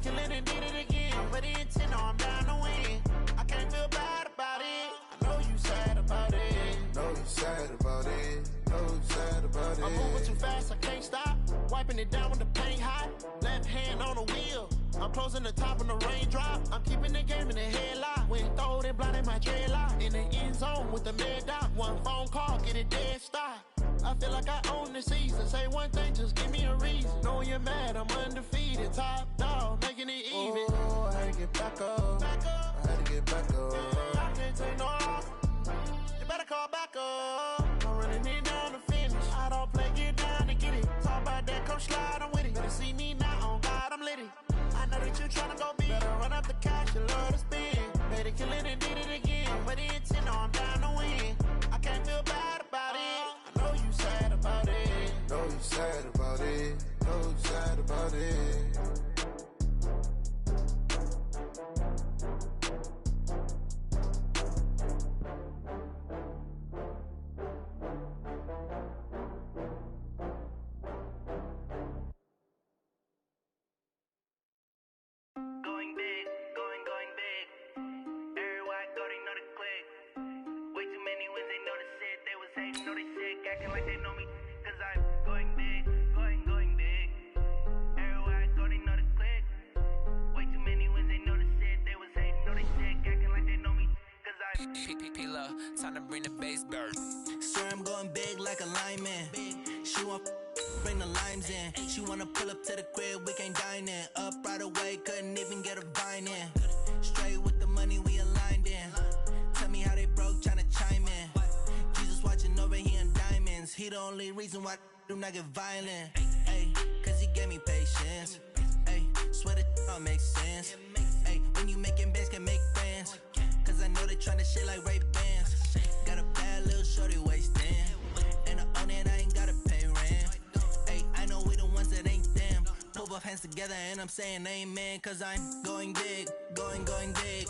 it, kill it, and did it again. But the intent, no, I'm down to win. I can't feel bad about it. I know you sad about it. Know you sad about it. Know you sad about it. I'm moving too fast, I can't stop. Wiping it down when the paint hot. Left hand on the wheel. I'm closing the top when the raindrop. I'm keeping the game in the headlock. When throwed and blinded my dreadlock. In the end zone with the mad dot. One phone call, get it dead stop. I feel like I own the season. Say one thing, just give me a reason. Knowing you're mad, I'm undefeated. Top dog, making it even. Oh, I had to get back up. Back up. I had to get back up. I can't take no off. You better call back up. I'm running it down to finish. I don't play, get down to get it. Talk about that, come slide, I'm with it. Better see me now, on God, I'm litty. I know that you tryna go big. Better run up the cash, you love to spend. Better kill it and did it again. But the intent, no, I'm down to win. I can't feel bad about it. I know you sad about it. Know you sad about it. Know you sad about it. Going big, going big. Everywhere I go, they know the click. Way too many wins, they know the shit. They was hating, know they sick, acting like they know me. Cause I'm going big, going big. Everywhere I go, they know the click. Way too many wins, they know the shit. They was hating, know they sick, acting like they know me. Cause I'm P-P-P-Love, time to bring the bass burst. swear I'm going big like a lineman. She want bring the limes in. She wanna pull up to the crib, we can't dine in. Up right away, couldn't even get a vine in. Straight with the money we aligned in. Tell me how they broke, tryna chime in. Jesus watching over here in diamonds. He the only reason why do not get violent. Ay, cause he gave me patience. Ay, swear that all makes sense. Ay, when you making bands can make friends. Cause I know they tryna shit like Ray Bans. Got a bad little shorty wasting. And I own it, I ain't gotta pay rent. Ay, I know we the ones that ain't them. Pull both hands together and I'm saying amen. Cause I'm going big, going big.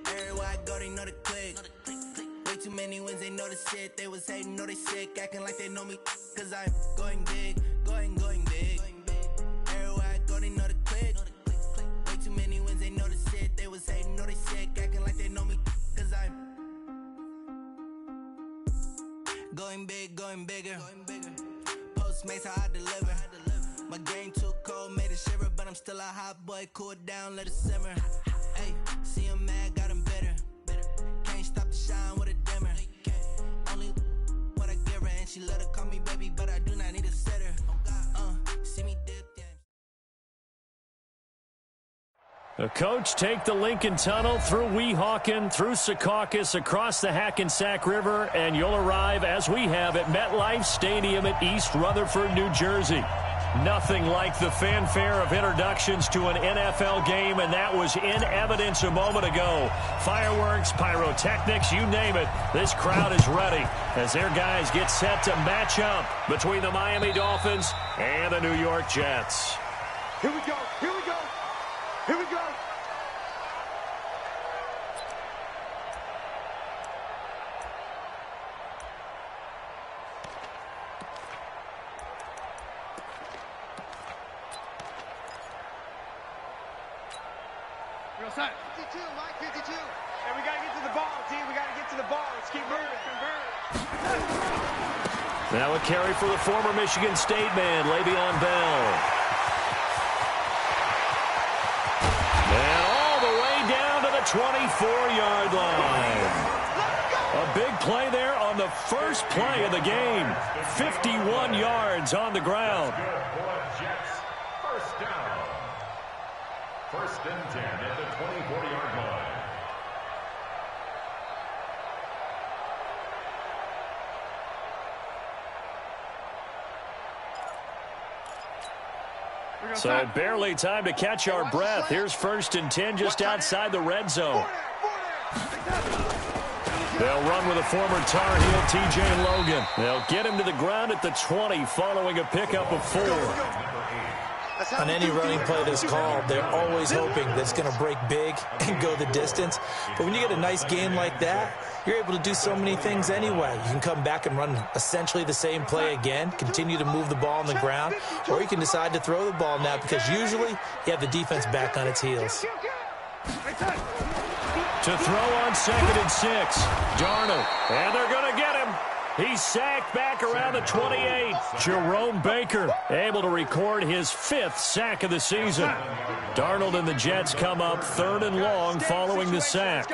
Everywhere I go, they know the click. Way too many wins, they know the shit. They was hating, know they sick, acting like they know me. Cause I'm going big, going big. Everywhere I go, they know the click. Way too many wins, they know the shit. They was hating, know they sick, acting like they know me. Cause I'm going big, going bigger. Postmates how I deliver. My game too cold, made it shiver. But I'm still a hot boy, cool it down, let it simmer. Hey, see him mad, got him bitter. Can't stop the shine with a dimmer. Only what I give her, and she let her call me baby, but I do not need a sitter. See me dip, yeah. The coach take the Lincoln Tunnel through Weehawken, through Secaucus, across the Hackensack River, and you'll arrive, as we have, at MetLife Stadium at East Rutherford, New Jersey. Nothing like the fanfare of introductions to an NFL game, and that was in evidence a moment ago. Fireworks, pyrotechnics, you name it. This crowd is ready as their guys get set to match up between the Miami Dolphins and the New York Jets. Here we go, here we go, here we go. Set. 52, Mike, 52. And we got to get to the ball, team. We got to get to the ball. Let's keep moving. Now a carry for the former Michigan State man, Le'Veon Bell. And all the way down to the 24-yard line. A big play there on the first play of the game. 51 yards on the ground. First down. First and 10 at the 24-yard line. So barely time to catch our breath. Here's first and 10 just outside the red zone. They'll run with a former Tar Heel, TJ Logan. They'll get him to the ground at the 20 following a pickup of 4. Let's On any running play that's called, they're always hoping that it's going to break big and go the distance. But when you get a nice game like that, you're able to do so many things anyway. You can come back and run essentially the same play again, continue to move the ball on the ground, or you can decide to throw the ball now because usually you have the defense back on its heels. To throw on 2nd and 6. Darnold. And they're going to get him. He's sacked back around the 28. Jerome Baker able to record his 5th sack of the season. Darnold and the Jets come up 3rd and long following the sack.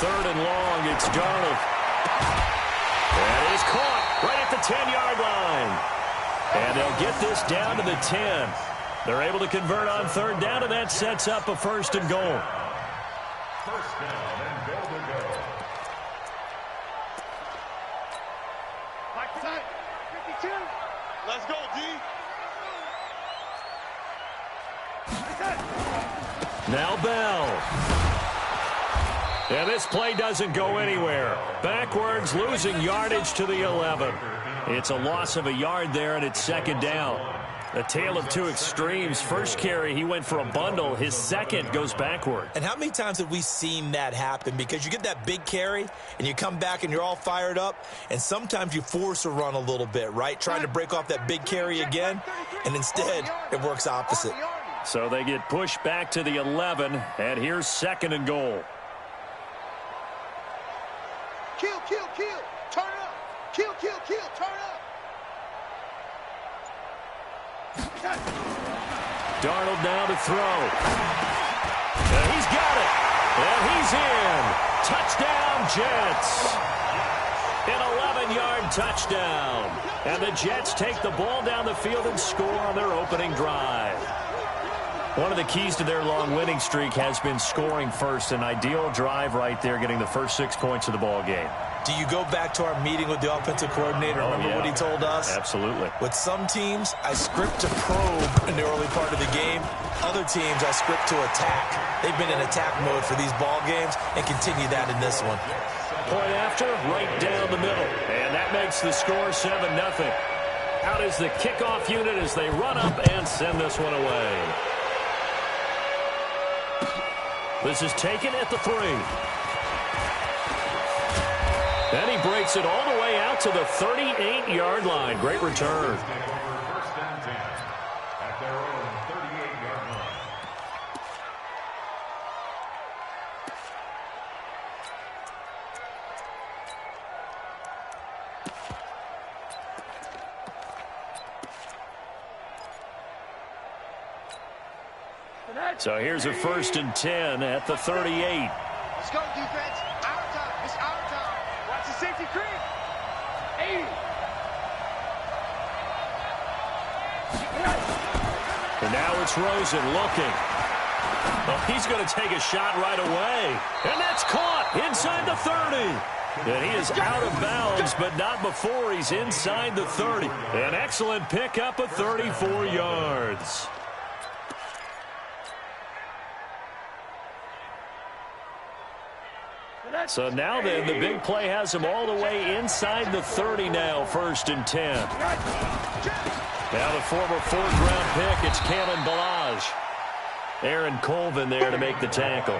3rd and long, it's Darnold. And he's caught right at the 10-yard line. And they'll get this down to the 10. They're able to convert on 3rd down, and that sets up a 1st and goal. 1st down and goal to go. Like time. 52. Let's go, D. Now Bell. And this play doesn't go anywhere. Backwards, losing yardage to the 11. It's a loss of a yard there, and it's 2nd down. A tale of two extremes. First carry, he went for a bundle. His second goes backward. And how many times have we seen that happen? Because you get that big carry, and you come back, and you're all fired up, and sometimes you force a run a little bit, right? Trying to break off that big carry again, and instead it works opposite. So they get pushed back to the 11, and here's 2nd and goal. Kill, kill, kill. Turn up. Kill, kill, kill. Turn up. Darnold now to throw. And he's got it. And he's in. Touchdown, Jets. An 11-yard touchdown. And the Jets take the ball down the field and score on their opening drive. One of the keys to their long winning streak has been scoring first. An ideal drive right there, getting the first 6 points of the ball game. Do you go back to our meeting with the offensive coordinator? Remember what he told us? Absolutely. With some teams, I script to probe in the early part of the game. Other teams, I script to attack. They've been in attack mode for these ball games and continue that in this one. Point after, right down the middle. And that makes the score 7-0. Out is the kickoff unit as they run up and send this one away. This is taken at the 3. And he breaks it all the way out to the 38-yard line. Great return. 1st and 10 at their own 38-yard line. So here's a 1st and 10 at the 38. Let's go, defense. Our time. It's our time. Watch the safety creep. 80. And now it's Rosen looking. Oh, he's going to take a shot right away. And that's caught inside the 30. And he is out of bounds, but not before he's inside the 30. An excellent pickup of 34 yards. So now then, the big play has him all the way inside the 30 now, 1st and 10. Now the former 4th-round pick, it's Kalen Ballage. Aaron Colvin there to make the tackle.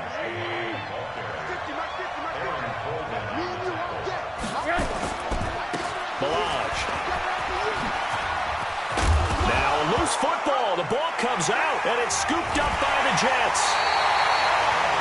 Ballage. Now loose football. The ball comes out, and it's scooped up by the Jets.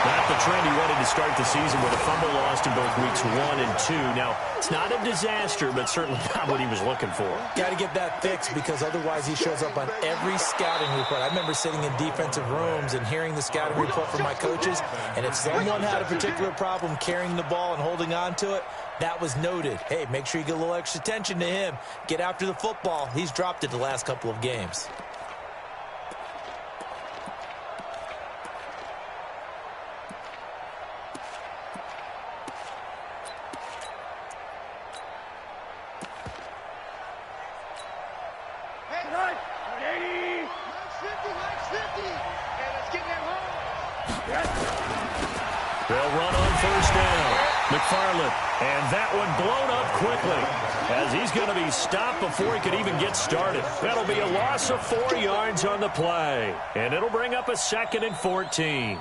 Not the trend he wanted to start the season with a fumble lost in both weeks 1 and 2. Now, it's not a disaster, but certainly not what he was looking for. Got to get that fixed because otherwise he shows up on every scouting report. I remember sitting in defensive rooms and hearing the scouting report from my coaches, and if someone had a particular problem carrying the ball and holding on to it, that was noted. Hey, make sure you get a little extra attention to him. Get after the football. He's dropped it the last couple of games. They'll run on first down. McFarland, and that one blown up quickly as he's going to be stopped before he could even get started. That'll be a loss of 4 yards on the play, and it'll bring up a 2nd and 14.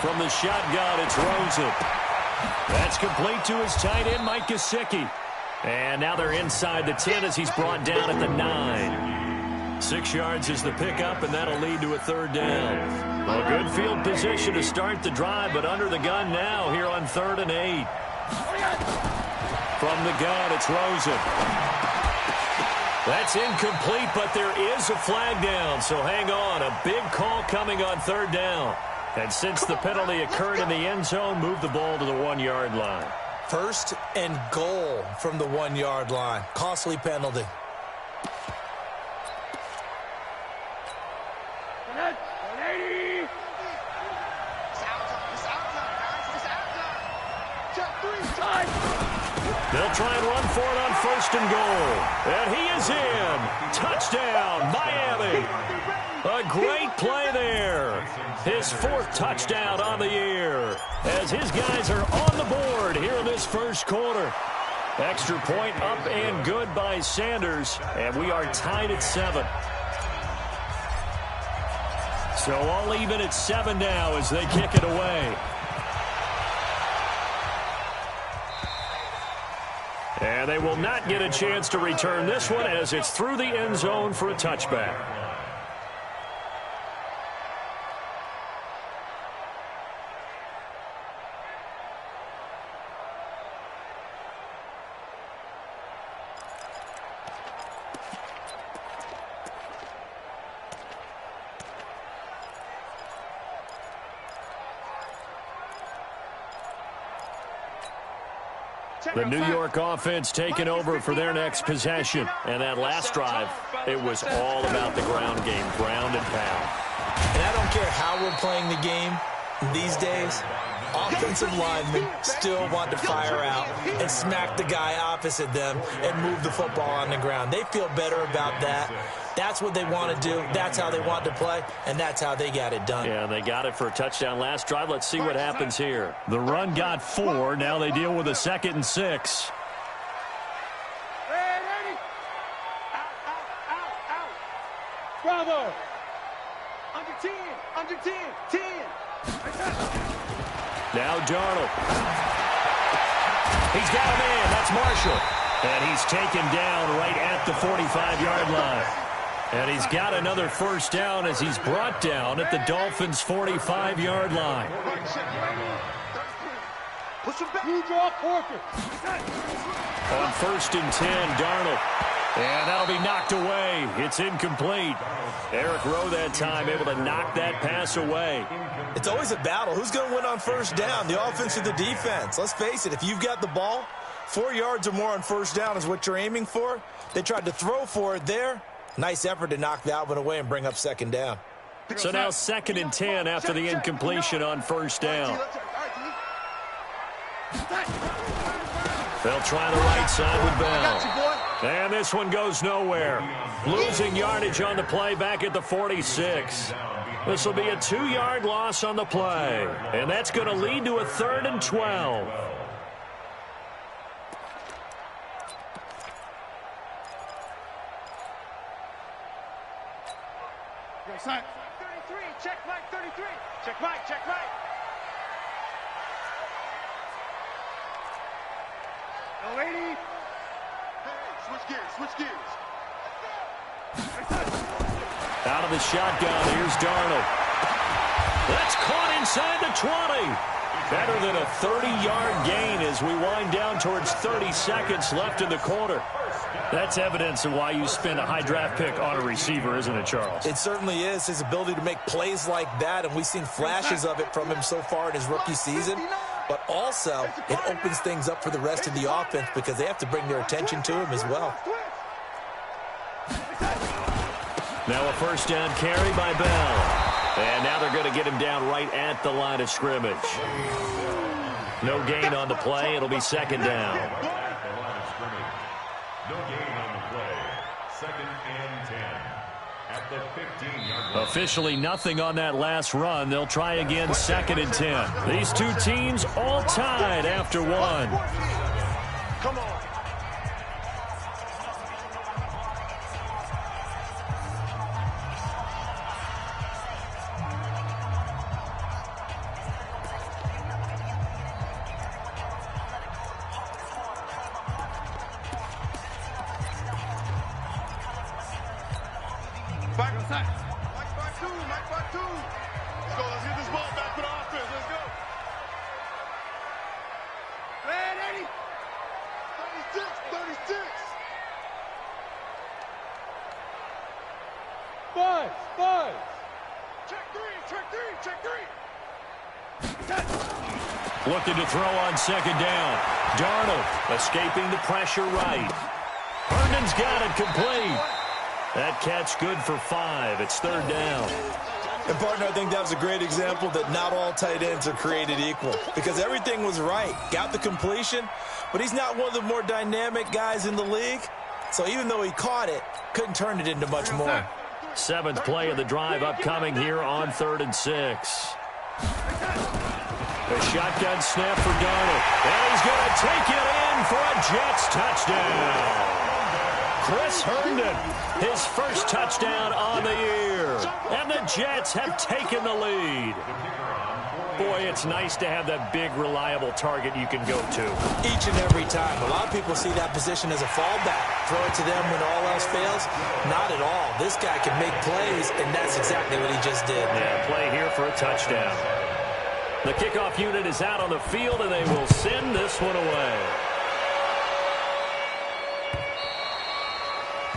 From the shotgun, it's Rosen. That's complete to his tight end, Mike Gesicki. And now they're inside the 10 as he's brought down at the 9. 6 yards is the pickup, and that'll lead to a 3rd down. A good field position to start the drive, but under the gun now here on 3rd and 8. From the gun, it's Rosen. That's incomplete, but there is a flag down, so hang on. A big call coming on 3rd down. And since the penalty occurred in the end zone, move the ball to the 1-yard line. 1st and goal from the 1-yard line. Costly penalty. They'll try and run for it on 1st and goal. And he is in. Touchdown, Miami. A great play there. His 4th touchdown on the year as his guys are on the board here in this first quarter. Extra point up and good by Sanders, and we are tied at 7. So all even at 7 now as they kick it away. And they will not get a chance to return this one as it's through the end zone for a touchback. The New York offense taking over for their next possession. And that last drive, it was all about the ground game, ground and pound. And I don't care how we're playing the game these days, offensive linemen still want to fire out and smack the guy opposite them and move the football on the ground. They feel better about that. That's what they want to do. That's how they want to play, and that's how they got it done. Yeah, they got it for a touchdown last drive. Let's see what happens here. The run got 4. Now they deal with a 2nd and 6. Bravo! Under 10, under 10, 10. Now Darnold. He's got a man. That's Marshall. And he's taken down right at the 45-yard line. And he's got another 1st down as he's brought down at the Dolphins' 45-yard line. On 1st and 10, Darnold. And that'll be knocked away. It's incomplete. Eric Rowe that time able to knock that pass away. It's always a battle. Who's going to win on 1st down, the offense or the defense? Let's face it, if you've got the ball, 4 yards or more on 1st down is what you're aiming for. They tried to throw for it there. Nice effort to knock that one away and bring up 2nd down. So now 2nd and 10 after the incompletion on 1st down. They'll try the right side with Bell. And this one goes nowhere. Losing yardage on the play back at the 46. This will be a 2-yard loss on the play. And that's going to lead to a 3rd and 12. Sign. 33, check Mike, 33. Check Mike, check Mike. No lady. Hey, switch gears, switch gears. Out of the shotgun, here's Darnold. That's caught inside the 20. Better than a 30-yard gain as we wind down towards 30 seconds left in the quarter. That's evidence of why you spend a high draft pick on a receiver, isn't it, Charles? It certainly is, his ability to make plays like that, and we've seen flashes of it from him so far in his rookie season. But also, it opens things up for the rest of the offense because they have to bring their attention to him as well. Now a 1st down carry by Bell. And now they're going to get him down right at the line of scrimmage. No gain on the play. It'll be second down. No gain on the play. Second and 10. At the 15-yard line. Officially nothing on that last run. They'll try again second and 10. These two teams all tied after one. Come on. Let's get this ball back to the offense. Let's go. Man, 80. 36. Five. Check three. Looking to throw on second down. Darnold escaping the pressure right. Herndon's got it complete. That catch good for 5. It's third down. And, partner, I think that was a great example that not all tight ends are created equal because everything was right. Got the completion, but he's not one of the more dynamic guys in the league. So even though he caught it, couldn't turn it into much more. 7th play of the drive upcoming here on 3rd and 6. The shotgun snap for Darnold. And he's going to take it in for a Jets touchdown. Chris Herndon, his first touchdown on the year. And the Jets have taken the lead. Boy, it's nice to have that big, reliable target you can go to. Each and every time. A lot of people see that position as a fallback. Throw it to them when all else fails. Not at all. This guy can make plays, and that's exactly what he just did. Yeah, play here for a touchdown. The kickoff unit is out on the field, and they will send this one away.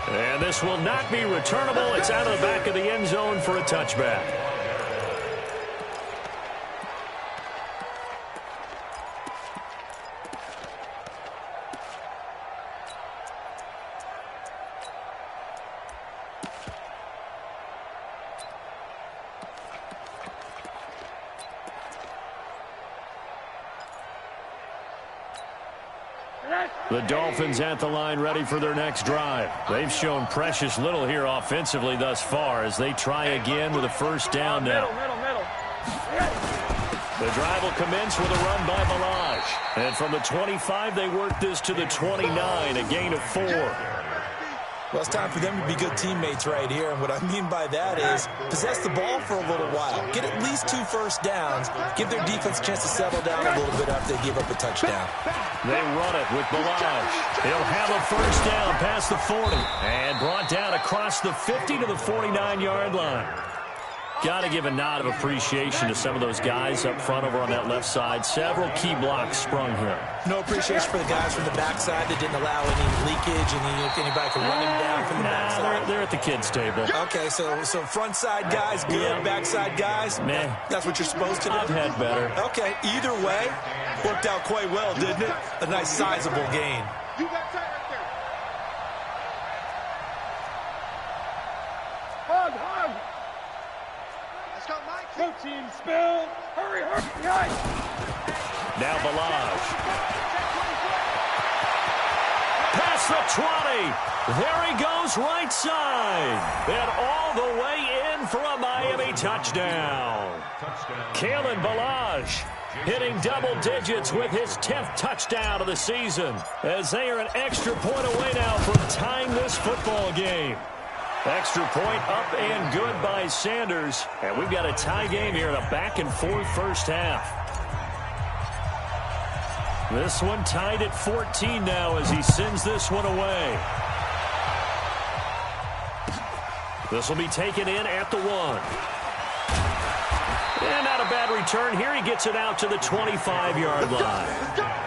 And this will not be returnable. It's out of the back of the end zone for a touchback. The Dolphins at the line ready for their next drive. They've shown precious little here offensively thus far as they try again with a first down now. The drive will commence with a run by Balaj. And from the 25, they work this to the 29, a gain of 4. Well, it's time for them to be good teammates right here. And what I mean by that is possess the ball for a little while. Get at least 2 first downs. Give their defense a chance to settle down a little bit after they give up a touchdown. They run it with Balaj. He'll have a first down past the 40. And brought down across the 50 to the 49-yard line. Got to give a nod of appreciation to some of those guys up front over on that left side. Several key blocks sprung here. No appreciation for the guys from the backside that didn't allow any leakage and anybody could run him down from the backside. They're at the kids' table. Okay, so front side guys good, backside guys, meh. That's what you're supposed to do? I've had better. Okay, either way, worked out quite well, didn't it? A nice sizable gain. You got tight right there. Hug. Let's go, Mike. Protein spill. Hurry. Now Balaj. Past the 20. There he goes right side. And all the way in for a Miami touchdown. Kalen Balaj hitting double digits with his 10th touchdown of the season as they are an extra point away now from tying this football game. Extra point up and good by Sanders. And we've got a tie game here in a back-and-forth first half. This one tied at 14 now as he sends this one away. This will be taken in at the 1. And not a bad return here. He gets it out to the 25-yard line.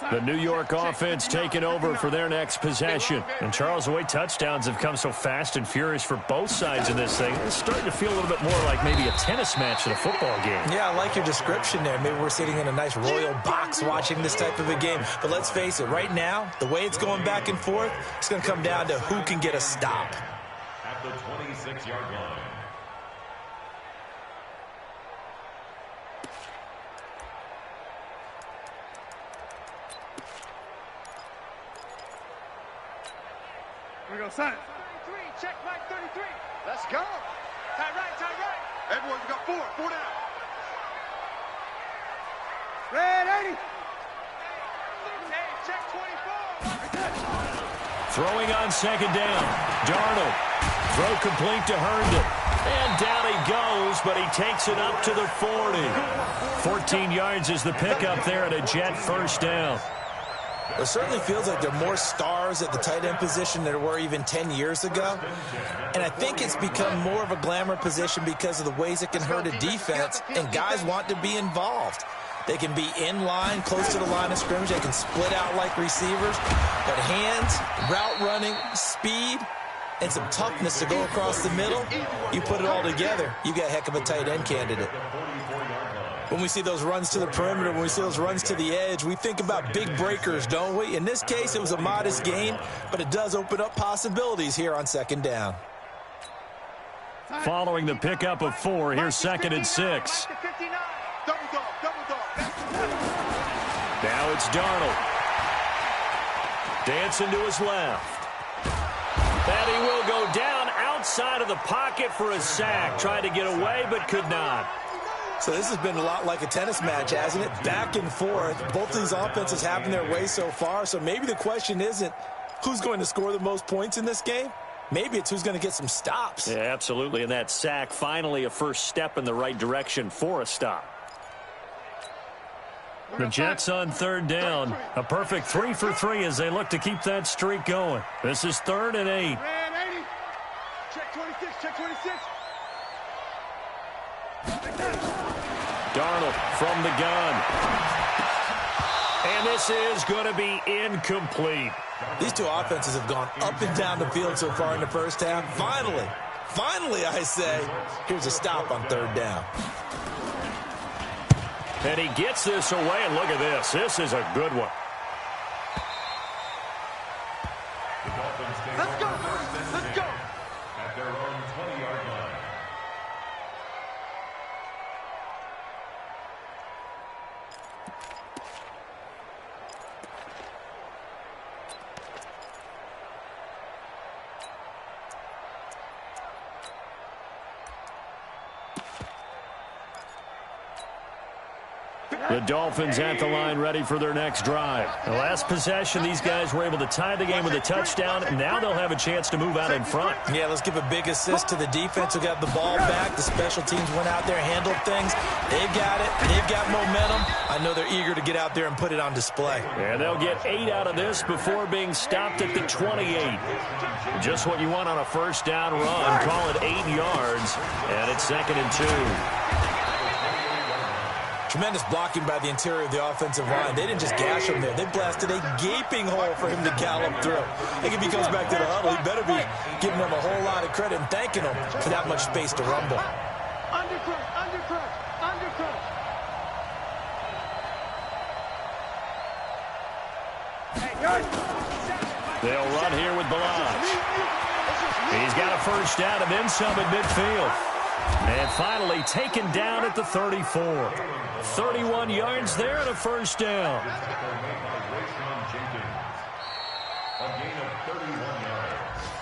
The New York offense taking over for their next possession. And Charles, the way touchdowns have come so fast and furious for both sides of this thing, it's starting to feel a little bit more like maybe a tennis match than a football game. Yeah, I like your description there. Maybe we're sitting in a nice royal box watching this type of a game. But let's face it, right now, the way it's going back and forth, it's going to come down to who can get a stop. At the 26-yard line. Here we go, son. 33, check Mike 33. Let's go. Tight right, tight right. Everyone, we got four down. Red 80. Hey, check 24. Throwing on second down. Darnold. Throw complete to Herndon. And down he goes, but he takes it up to the 40. 14 yards is the pickup there and a Jet first down. It certainly feels like there are more stars at the tight end position than there were even 10 years ago. And I think it's become more of a glamour position because of the ways it can hurt a defense, and guys want to be involved. They can be in line, close to the line of scrimmage. They can split out like receivers. But hands, route running, speed, and some toughness to go across the middle, you put it all together, you got a heck of a tight end candidate. When we see those runs to the perimeter, when we see those runs to the edge, we think about big breakers, don't we? In this case, it was a modest gain, but it does open up possibilities here on second down. Following the pickup of 4, here's 2nd and 6. Now it's Darnold. Dancing to his left. And he will go down outside of the pocket for a sack. Tried to get away, but could not. So this has been a lot like a tennis match, hasn't it? Back and forth. Both of these offenses having their way so far. So maybe the question isn't who's going to score the most points in this game. Maybe it's who's going to get some stops. Yeah, absolutely. And that sack, finally a first step in the right direction for a stop. The Jets on third down. A perfect 3 for 3 as they look to keep that streak going. This is 3rd and 8. Check 26, check 26. Darnold from the gun. And this is going to be incomplete. These two offenses have gone up and down the field so far in the first half. Finally, I say, here's a stop on third down. And he gets this away, and look at this. This is a good one. Let's go. Let's go. At their own 20-yard line. The Dolphins at the line ready for their next drive. The last possession, these guys were able to tie the game with a touchdown, and now they'll have a chance to move out in front. Yeah, let's give a big assist to the defense who got the ball back. The special teams went out there, handled things. They've got it. They've got momentum. I know they're eager to get out there and put it on display. And they'll get 8 out of this before being stopped at the 28. Just what you want on a first down run. Call it 8 yards, and it's 2nd and 2. Tremendous blocking by the interior of the offensive line. They didn't just gash him there. They blasted a gaping hole for him to gallop through. I think if he comes back to the huddle, he better be giving them a whole lot of credit and thanking them for that much space to rumble. Undercrush. They'll run here with Balazs. He's got a first down and then some at midfield. And finally taken down at the 34. 31 yards there and a first down.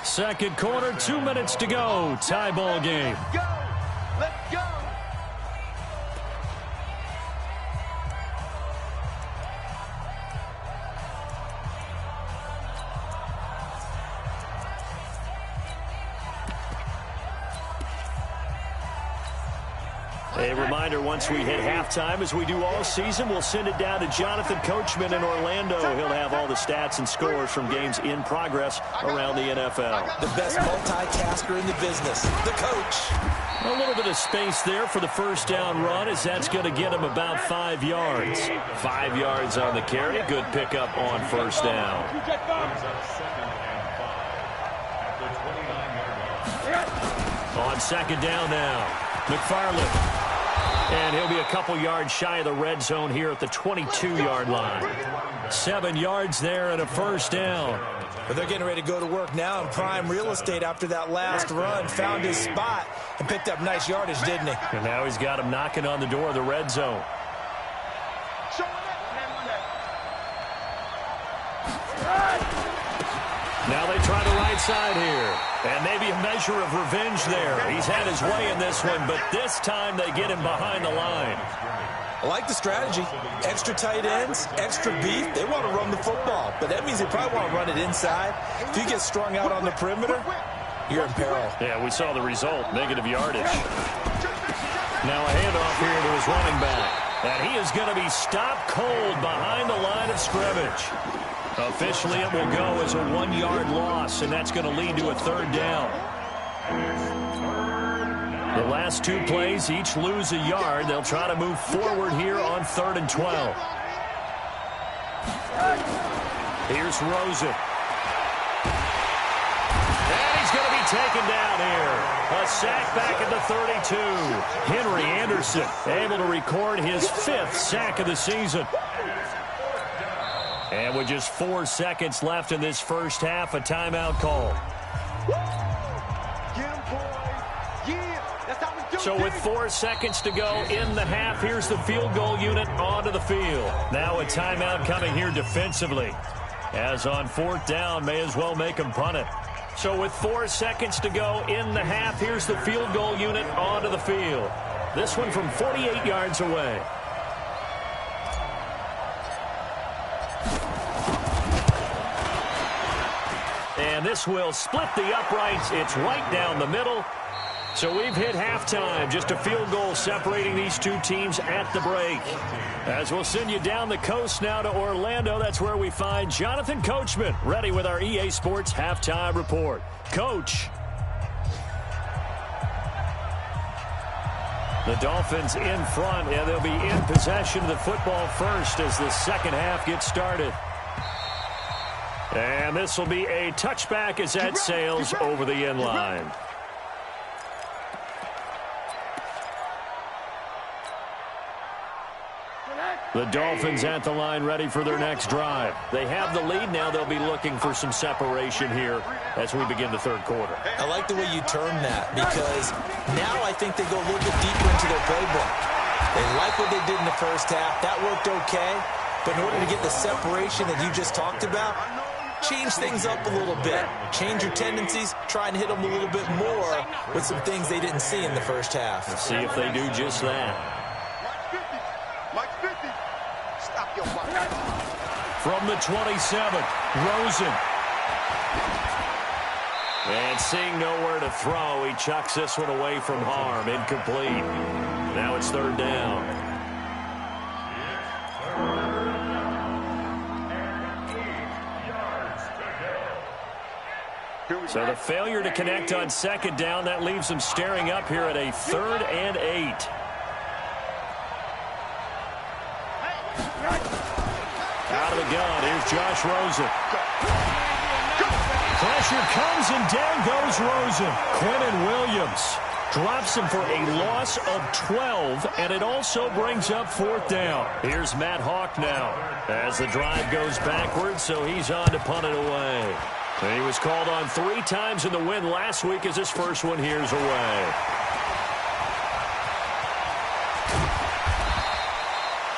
Second quarter, 2 minutes to go. Tie ball game. Let's go. A reminder, once we hit halftime, as we do all season, we'll send it down to Jonathan Coachman in Orlando. He'll have all the stats and scores from games in progress around the NFL. The best multitasker in the business, the coach. A little bit of space there for the first down run, as that's going to get him about 5 yards. 5 yards on the carry. Good pickup on first down. On second down now, McFarland. And he'll be a couple yards shy of the red zone here at the 22-yard line. 7 yards there and a first down. But they're getting ready to go to work now in prime real estate after that last run. Found his spot and picked up nice yardage, didn't he? And now he's got him knocking on the door of the red zone. Now they try the right side here. And maybe a measure of revenge there. He's had his way in this one, but this time they get him behind the line. I like the strategy. Extra tight ends, extra beef. They want to run the football, but that means they probably want to run it inside. If you get strung out on the perimeter, you're in peril. Yeah, we saw the result, negative yardage. Now a handoff here to his running back. And he is going to be stopped cold behind the line of scrimmage. Officially, it will go as a 1-yard loss, and that's going to lead to a third down. The last 2 plays each lose a yard. They'll try to move forward here on 3rd and 12. Here's Rosen. And he's going to be taken down here. A sack back at the 32. Henry Anderson able to record his 5th sack of the season. And with just 4 seconds left in this first half, a timeout call. So with 4 seconds to go in the half, here's the field goal unit onto the field. Now a timeout coming here defensively. As on 4th down, may as well make him punt it. So with 4 seconds to go in the half, here's the field goal unit onto the field. This one from 48 yards away. And this will split the uprights. It's right down the middle. So we've hit halftime. Just a field goal separating these two teams at the break. As we'll send you down the coast now to Orlando, that's where we find Jonathan Coachman, ready with our EA Sports halftime report. Coach. The Dolphins in front, and they'll be in possession of the football first as the second half gets started. And this will be a touchback as that sails over the end line. The Dolphins at the line ready for their next drive. They have the lead now. They'll be looking for some separation here as we begin the third quarter. I like the way you term that because now I think they go a little bit deeper into their playbook. They like what they did in the first half. That worked okay. But in order to get the separation that you just talked about, change things up a little bit. Change your tendencies. Try and hit them a little bit more with some things they didn't see in the first half. Let's see if they do just that. From the 27, Rosen. And seeing nowhere to throw, he chucks this one away from harm. Incomplete. Now it's third down. So the failure to connect on second down, that leaves them staring up here at a 3rd and 8. Out of the gun, here's Josh Rosen. Pressure comes and down goes Rosen. Quentin Williams drops him for a loss of 12, and it also brings up 4th down. Here's Matt Hawk now as the drive goes backwards, so he's on to punt it away. And he was called on 3 times in the win last week as his first one here's away.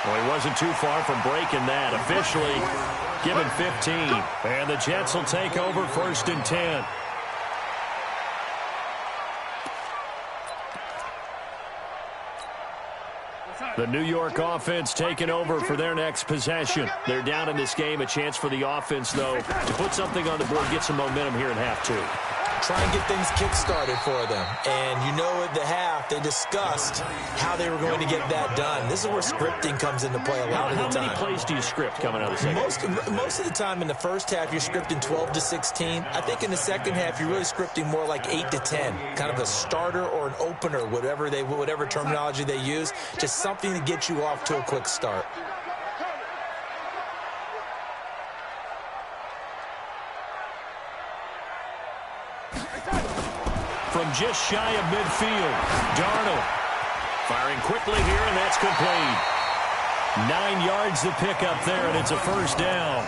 Well, he wasn't too far from breaking that. Officially given 15. And the Jets will take over 1st and 10. The New York offense taking over for their next possession. They're down in this game. A chance for the offense, though, to put something on the board, get some momentum here in half 2. try and get things kick-started for them. And you know at the half, they discussed how they were going to get that done. This is where scripting comes into play a lot of the time. How many plays do you script coming out of the second? Most of the time in the first half, you're scripting 12 to 16. I think in the second half, you're really scripting more like 8 to 10. Kind of a starter or an opener, whatever terminology they use. Just something to get you off to a quick start. From just shy of midfield, Darnold firing quickly here, and that's complete. 9 yards to pick up there, and it's a first down.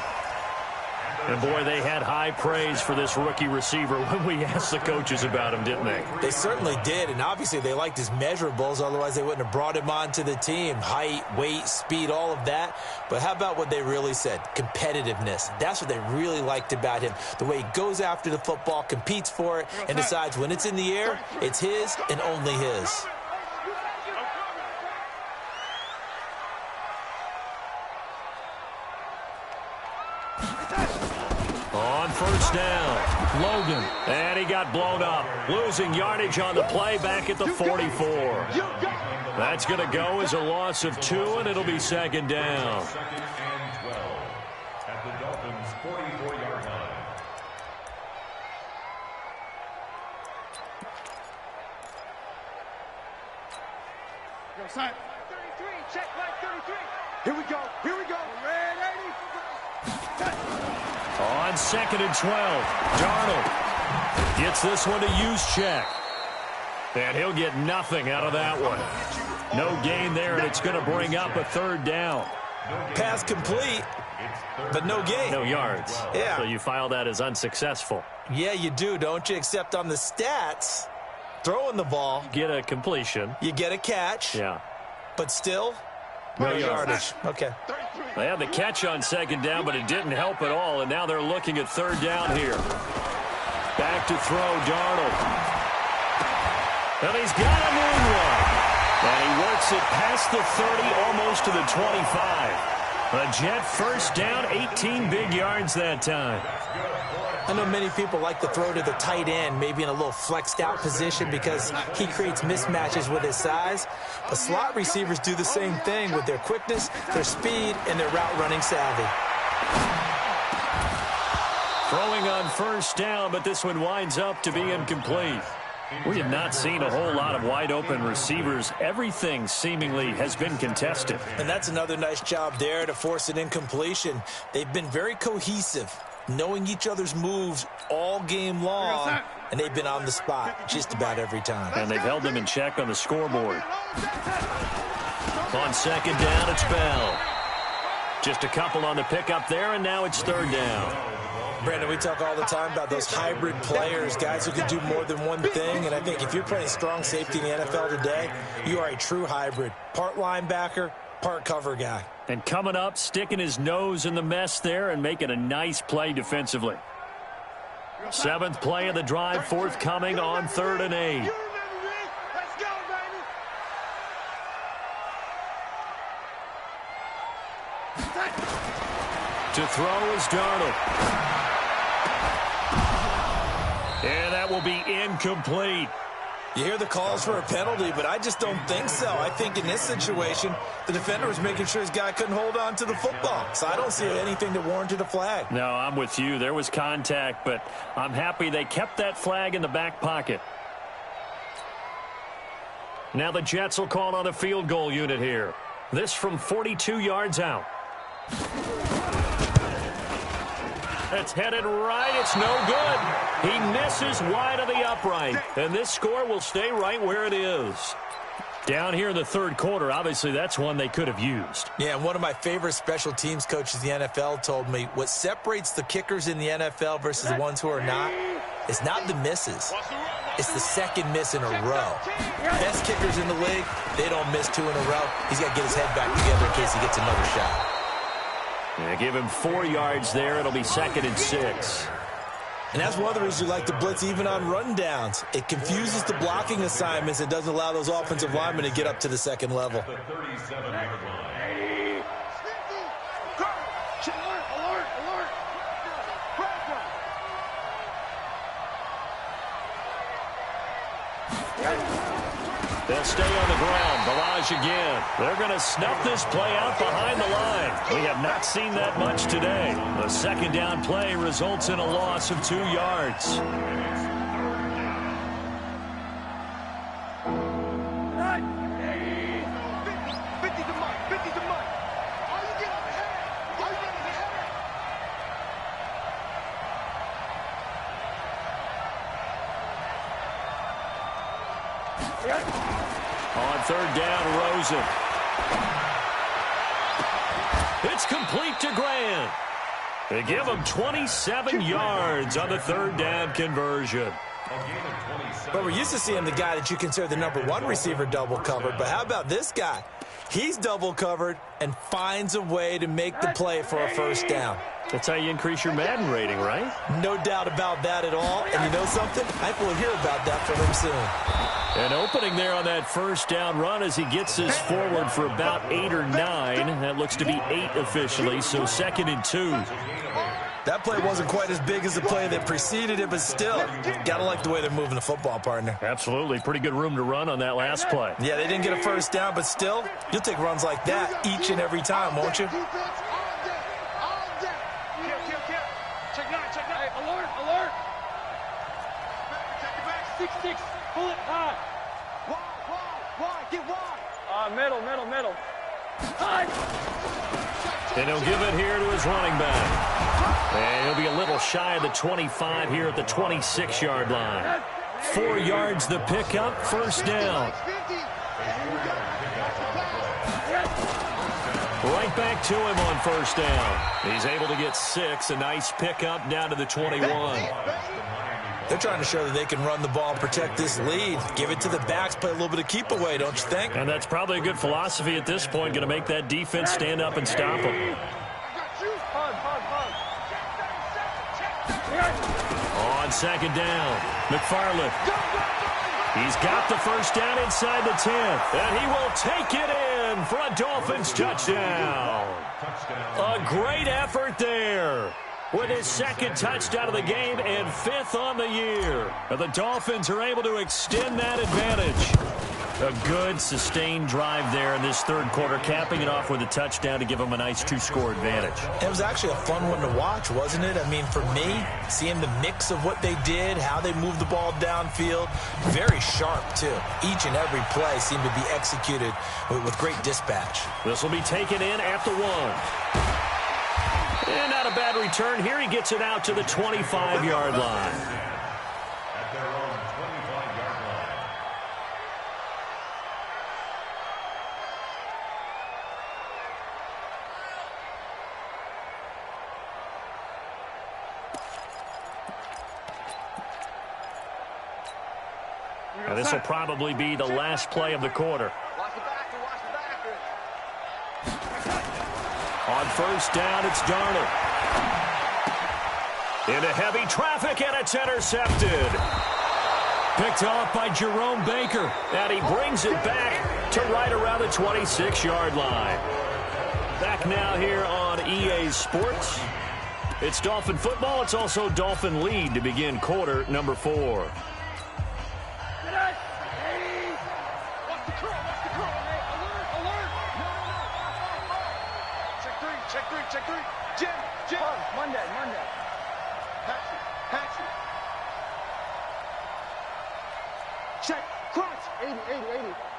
And, boy, they had high praise for this rookie receiver when we asked the coaches about him, didn't they? They certainly did, and obviously they liked his measurables. Otherwise, they wouldn't have brought him onto the team. Height, weight, speed, all of that. But how about what they really said? Competitiveness. That's what they really liked about him. The way he goes after the football, competes for it, and decides when it's in the air, it's his and only his. On first down, Logan, and he got blown up. Losing yardage on the play back at the 44. That's going to go as a loss of 2, and it'll be second down. Second and 12 at the Dolphins' 44-yard line. Go, sign. 33, check right 33. Here we go, here we go. Red 80. On second and 12, Darnold gets this one to Juszczyk. And he'll get nothing out of that one. No gain there, and it's going to bring up a third down. Pass complete, but no gain. No yards. Yeah. So you file that as unsuccessful. Yeah, you do, don't you? Except on the stats, throwing the ball. Get a completion. You get a catch. Yeah. But still, no yardage. Okay. They had the catch on second down, but it didn't help at all, and now they're looking at third down here. Back to throw, Darnold. And he's got a moonwalk. And he works it past the 30, almost to the 25. A Jet first down, 18 big yards that time. I know many people like to throw to the tight end, maybe in a little flexed out position because he creates mismatches with his size. But slot receivers do the same thing with their quickness, their speed, and their route running savvy. Throwing on first down, but this one winds up to be incomplete. We have not seen a whole lot of wide-open receivers. Everything seemingly has been contested. And that's another nice job there to force an incompletion. They've been very cohesive, knowing each other's moves all game long, and they've been on the spot just about every time. And they've held them in check on the scoreboard. On second down, it's Bell. Just a couple on the pickup there, and now it's third down. Brandon, we talk all the time about those hybrid players, guys who can do more than one thing, and I think if you're playing strong safety in the NFL today, you are a true hybrid. Part linebacker, part cover guy. And coming up, sticking his nose in the mess there and making a nice play defensively. 7th play of the drive, forthcoming on 3rd and 8. Let's go, baby. To throw is Darnold. And that will be incomplete. You hear the calls for a penalty, but I just don't think so. I think in this situation, the defender was making sure his guy couldn't hold on to the football. So I don't see anything that warranted a flag. No, I'm with you. There was contact, but I'm happy they kept that flag in the back pocket. Now the Jets will call on a field goal unit here. This from 42 yards out. It's headed right. It's no good. He misses wide of the upright. And this score will stay right where it is. Down here in the third quarter, obviously that's one they could have used. Yeah, and one of my favorite special teams coaches in the NFL told me what separates the kickers in the NFL versus the ones who are not is not the misses. It's the second miss in a row. Best kickers in the league, they don't miss 2 in a row. He's got to get his head back together in case he gets another shot. Yeah, give him 4 yards there. It'll be 2nd and 6. And that's one of the reasons you like to blitz even on rundowns. It confuses the blocking assignments and doesn't allow those offensive linemen to get up to the second level. The 37-yard line. They'll stay on the ground. Balaj again. They're going to snuff this play out behind the line. We have not seen that much today. The second down play results in a loss of 2 yards. On third down, Rosen. It's complete to Grant. They give him 27 yards on the third down conversion. But we're used to seeing the guy that you consider the #1 receiver double covered. But how about this guy? He's double covered and finds a way to make the play for a first down. That's how you increase your Madden rating, right? No doubt about that at all. And you know something? I think we'll hear about that from him soon. An opening there on that first down run as he gets this forward for about 8 or 9. That looks to be 8 officially, so 2nd and 2. That play wasn't quite as big as the play that preceded it, but still, gotta like the way they're moving the football, partner. Absolutely. Pretty good room to run on that last play. Yeah, they didn't get a first down, but still, you'll take runs like that each and every time, won't you? Check 9. Hey, alert. 6-6. Pull it high. Wide. Get wide. Middle. And he'll give it here to his running back. And he'll be a little shy of the 25 here at the 26-yard line. 4 yards the pickup, first down. Right back to him on first down. He's able to get 6, a nice pickup down to the 21. They're trying to show that they can run the ball and protect this lead. Give it to the backs, play a little bit of keep away, don't you think? And that's probably a good philosophy at this point, going to make that defense stand up and stop them. On second down, McFarland. He's got the first down inside the 10th, and he will take it in for a Dolphins touchdown. A great effort there with his 2nd touchdown of the game and 5th on the year. And the Dolphins are able to extend that advantage. A good, sustained drive there in this third quarter, capping it off with a touchdown to give them a nice 2-score advantage. It was actually a fun one to watch, wasn't it? I mean, for me, seeing the mix of what they did, how they moved the ball downfield, very sharp, too. Each and every play seemed to be executed with great dispatch. This will be taken in at the 1. And not a bad return here. He gets it out to the 25-yard line. At their own 25-yard line. And this will probably be the last play of the quarter. On first down, it's Darnold. Into heavy traffic, and it's intercepted. Picked off by Jerome Baker, and he brings it back to right around the 26-yard line. Back now here on EA Sports. It's Dolphin football. It's also Dolphin lead to begin quarter number 4. Check 3. Jim. Monday. Patsy. Check. Crunch. 80.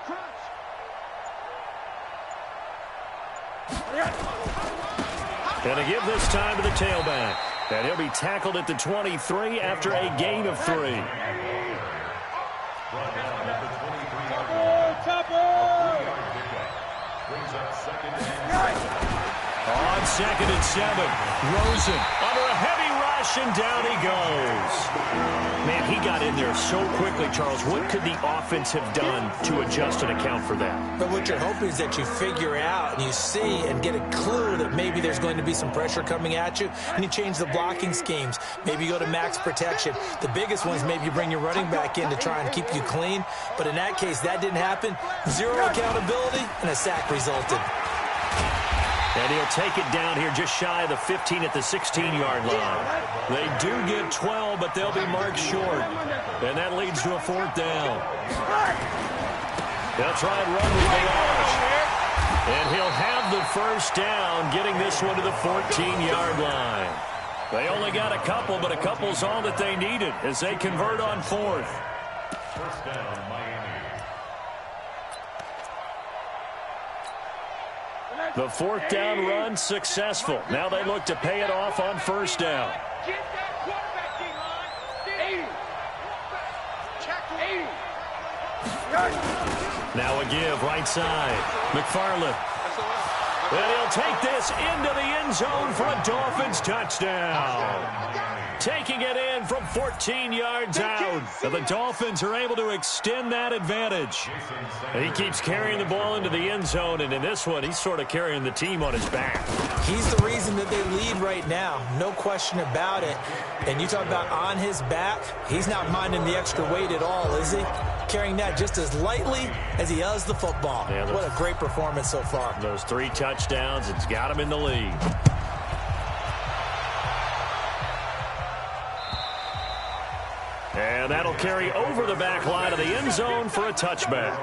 Crunch. And to give this time to the tailback. And he'll be tackled at the 23 after a gain of 3. On 2nd and 7, Rosen under a heavy rush, and down he goes. Man, he got in there so quickly, Charles. What could the offense have done to adjust and account for that? But what you're hoping is that you figure out and you see and get a clue that maybe there's going to be some pressure coming at you, and you change the blocking schemes. Maybe you go to max protection. The biggest one is maybe you bring your running back in to try and keep you clean. But in that case, that didn't happen. 0 accountability, and a sack resulted. And And he'll take it down here just shy of the 15 at the 16-yard line. They do get 12, but they'll be marked short. And that leads to a 4th down. They'll try and run with Mirage. And he'll have the 1st down, getting this one to the 14-yard line. They only got a couple, but a couple's all that they needed as they convert on 4th. 1st down, Miami. The 4th down run successful. Now they look to pay it off on 1st down. Get that quarterback, D-line. 80. Now a give, right side. McFarland. And he'll take this into the end zone for a Dolphins touchdown. Taking it in from 14 yards out. And the Dolphins are able to extend that advantage. And he keeps carrying the ball into the end zone, and in this one, he's sort of carrying the team on his back. He's the reason that they lead right now. No question about it. And you talk about on his back, he's not minding the extra weight at all, is he? Carrying that just as lightly as he does the football. Yeah, what a great performance so far. Those 3 touchdowns, it's got him in the lead. And that'll carry over the back line of the end zone for a touchback.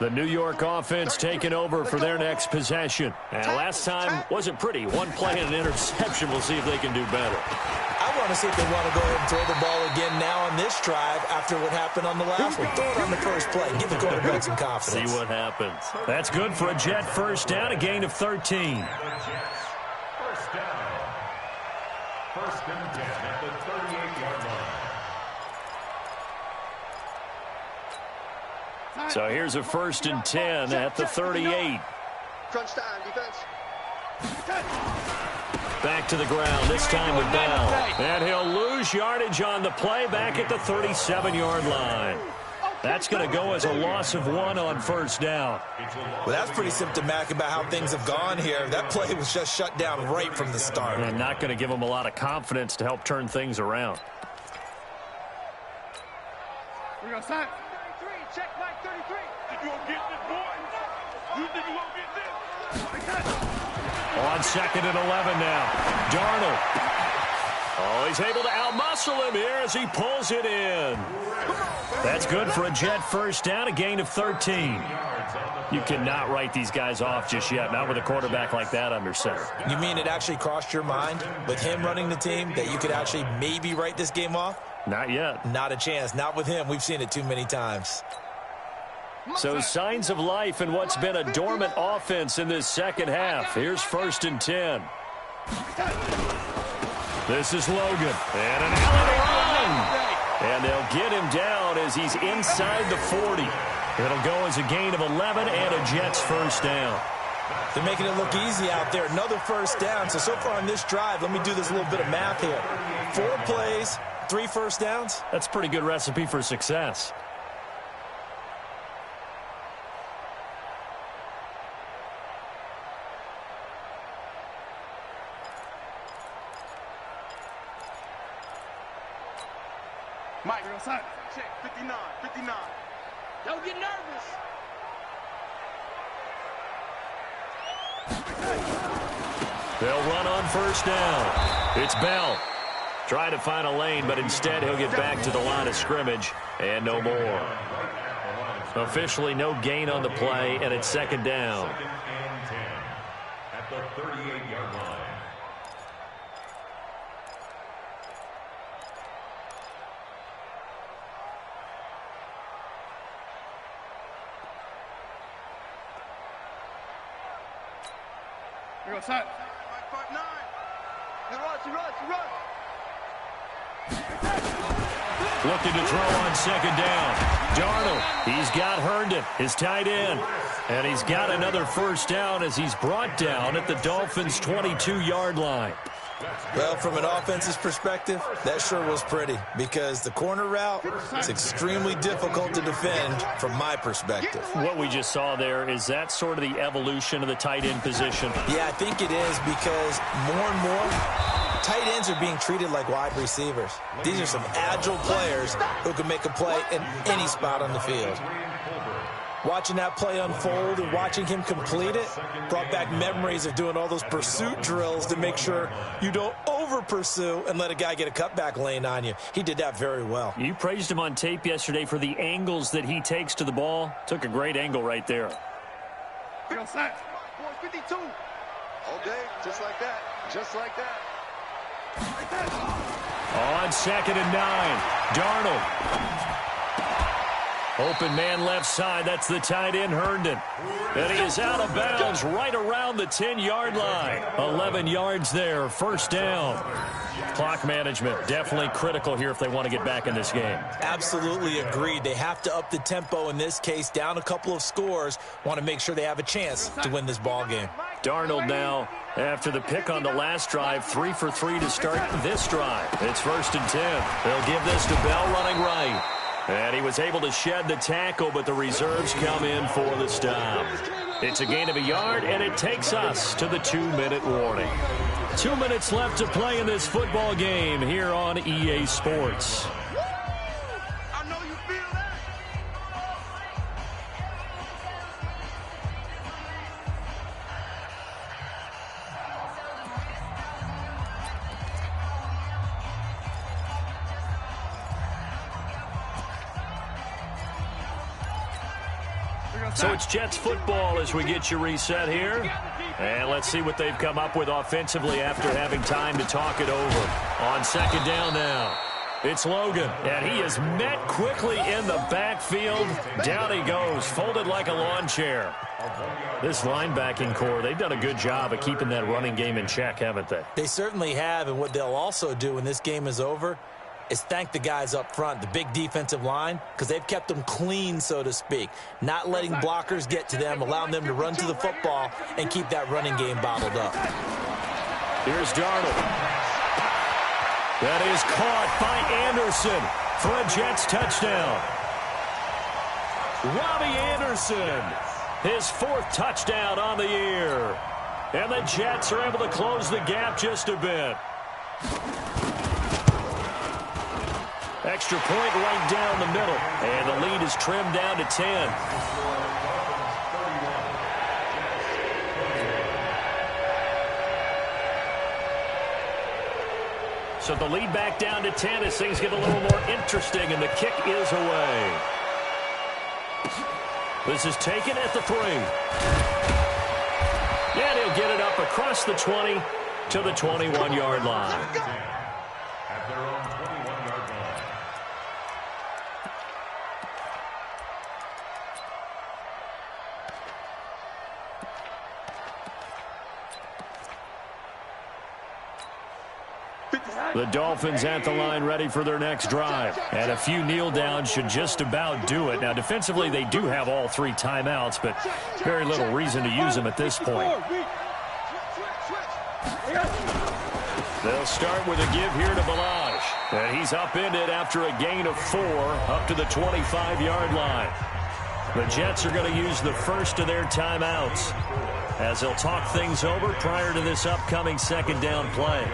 The New York offense taking over for their next possession. And last time wasn't pretty. 1 play and an interception. We'll see if they can do better. I want to see if they want to go ahead and throw the ball again now on this drive after what happened on the last one. Throw it on the first play. Give the quarterback some confidence. See what happens. That's good for a Jet 1st down, a gain of 13. 1st down. 1st and 10 at the 38-yard line. So here's a 1st and 10 at the 38. Crunch time, defense. Back to the ground, this time with Bell. And he'll lose yardage on the play back at the 37-yard line. That's going to go as a loss of 1 on 1st down. Well, that's pretty symptomatic about how things have gone here. That play was just shut down right from the start. And not going to give them a lot of confidence to help turn things around. We're going to sign. 33, check Mike 33. You going to get this, boy? You think you won't get this? On 2nd and 11 now. Darnold. Oh, he's able to outmuscle him here as he pulls it in. That's good for a Jet 1st down, a gain of 13. You cannot write these guys off just yet, not with a quarterback like that under center. You mean it actually crossed your mind with him running the team that you could actually maybe write this game off? Not yet. Not a chance. Not with him. We've seen it too many times. So signs of life in what's been a dormant offense in this second half. Here's 1st and 10. This is Logan. And an Allen run. And they'll get him down as he's inside the 40. It'll go as a gain of 11 and a Jets 1st down. They're making it look easy out there. Another 1st down. So far on this drive, let me do this little bit of math here. 4 plays, 3 1st downs. That's a pretty good recipe for success. Mike, we're outside. Check, 59, 59. Don't get nervous. They'll run on 1st down. It's Bell. Trying to find a lane, but instead he'll get back to the line of scrimmage and no more. Officially no gain on the play, and it's 2nd down. 2nd and 10 at the 38-yard line. We're outside. 5-9. He runs. Looking to throw on 2nd down. Darnold, he's got Herndon, his tight end. And he's got another 1st down as he's brought down at the Dolphins' 22-yard line. Well, from an offense's perspective, that sure was pretty because the corner route is extremely difficult to defend from my perspective. What we just saw there, is that sort of the evolution of the tight end position? Yeah, I think it is because more and more tight ends are being treated like wide receivers. These are some agile players who can make a play in any spot on the field. Watching that play unfold and watching him complete it brought back memories of doing all those pursuit drills to make sure you don't over-pursue and let a guy get a cutback lane on you. He did that very well. You praised him on tape yesterday for the angles that he takes to the ball. Took a great angle right there. Go set. 52. All day, just like that. Just like that. On 2nd and 9, Darnold. Open man left side. That's the tight end, Herndon. And he is out of bounds right around the 10-yard line. 11 yards there, first down. Clock management definitely critical here if they want to get back in this game. Absolutely agreed. They have to up the tempo in this case, down a couple of scores. Want to make sure they have a chance to win this ball game. Darnold now, after the pick on the last drive, 3 for 3 to start this drive. It's 1st and 10. They'll give this to Bell running right. And he was able to shed the tackle, but the reserves come in for the stop. It's a gain of a yard, and it takes us to the 2-minute warning. 2 minutes left to play in this football game here on EA Sports. I know you feel that. So it's Jets football as we get you reset here. And let's see what they've come up with offensively after having time to talk it over. On 2nd down now, it's Logan. And he is met quickly in the backfield. Down he goes, folded like a lawn chair. This linebacking core, they've done a good job of keeping that running game in check, haven't they? They certainly have, and what they'll also do when this game is over is thank the guys up front, the big defensive line, because they've kept them clean, so to speak. Not letting blockers get to them, allowing them to run to the football and keep that running game bottled up. Here's Darnold. That is caught by Anderson for a Jets touchdown. Robbie Anderson, his 4th touchdown on the year. And the Jets are able to close the gap just a bit. Extra point right down the middle. And the lead is trimmed down to 10. So the lead back down to 10 as things get a little more interesting, and the kick is away. This is taken at the 3. And he'll get it up across the 20 to the 21-yard line. At their own 21-yard line. The Dolphins at the line ready for their next drive. And a few kneel downs should just about do it. Now, defensively, they do have all 3 timeouts, but very little reason to use them at this point. They'll start with a give here to Balaj. And he's upended after a gain of 4 up to the 25-yard line. The Jets are going to use the first of their timeouts as they'll talk things over prior to this upcoming 2nd down play.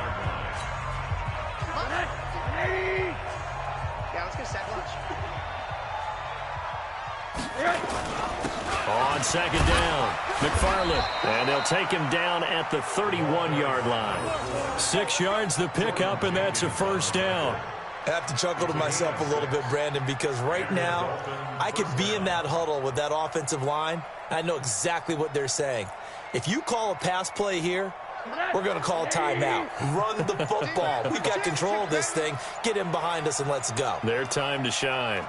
On 2nd down, McFarland, and they'll take him down at the 31-yard line. 6 yards the pickup, and that's a first down. I have to chuckle to myself a little bit, Brandon, because right now I could be in that huddle with that offensive line. I know exactly what they're saying. If you call a pass play here, we're going to call a timeout. Run the football. We've got control of this thing. Get him behind us and let's go. Their time to shine.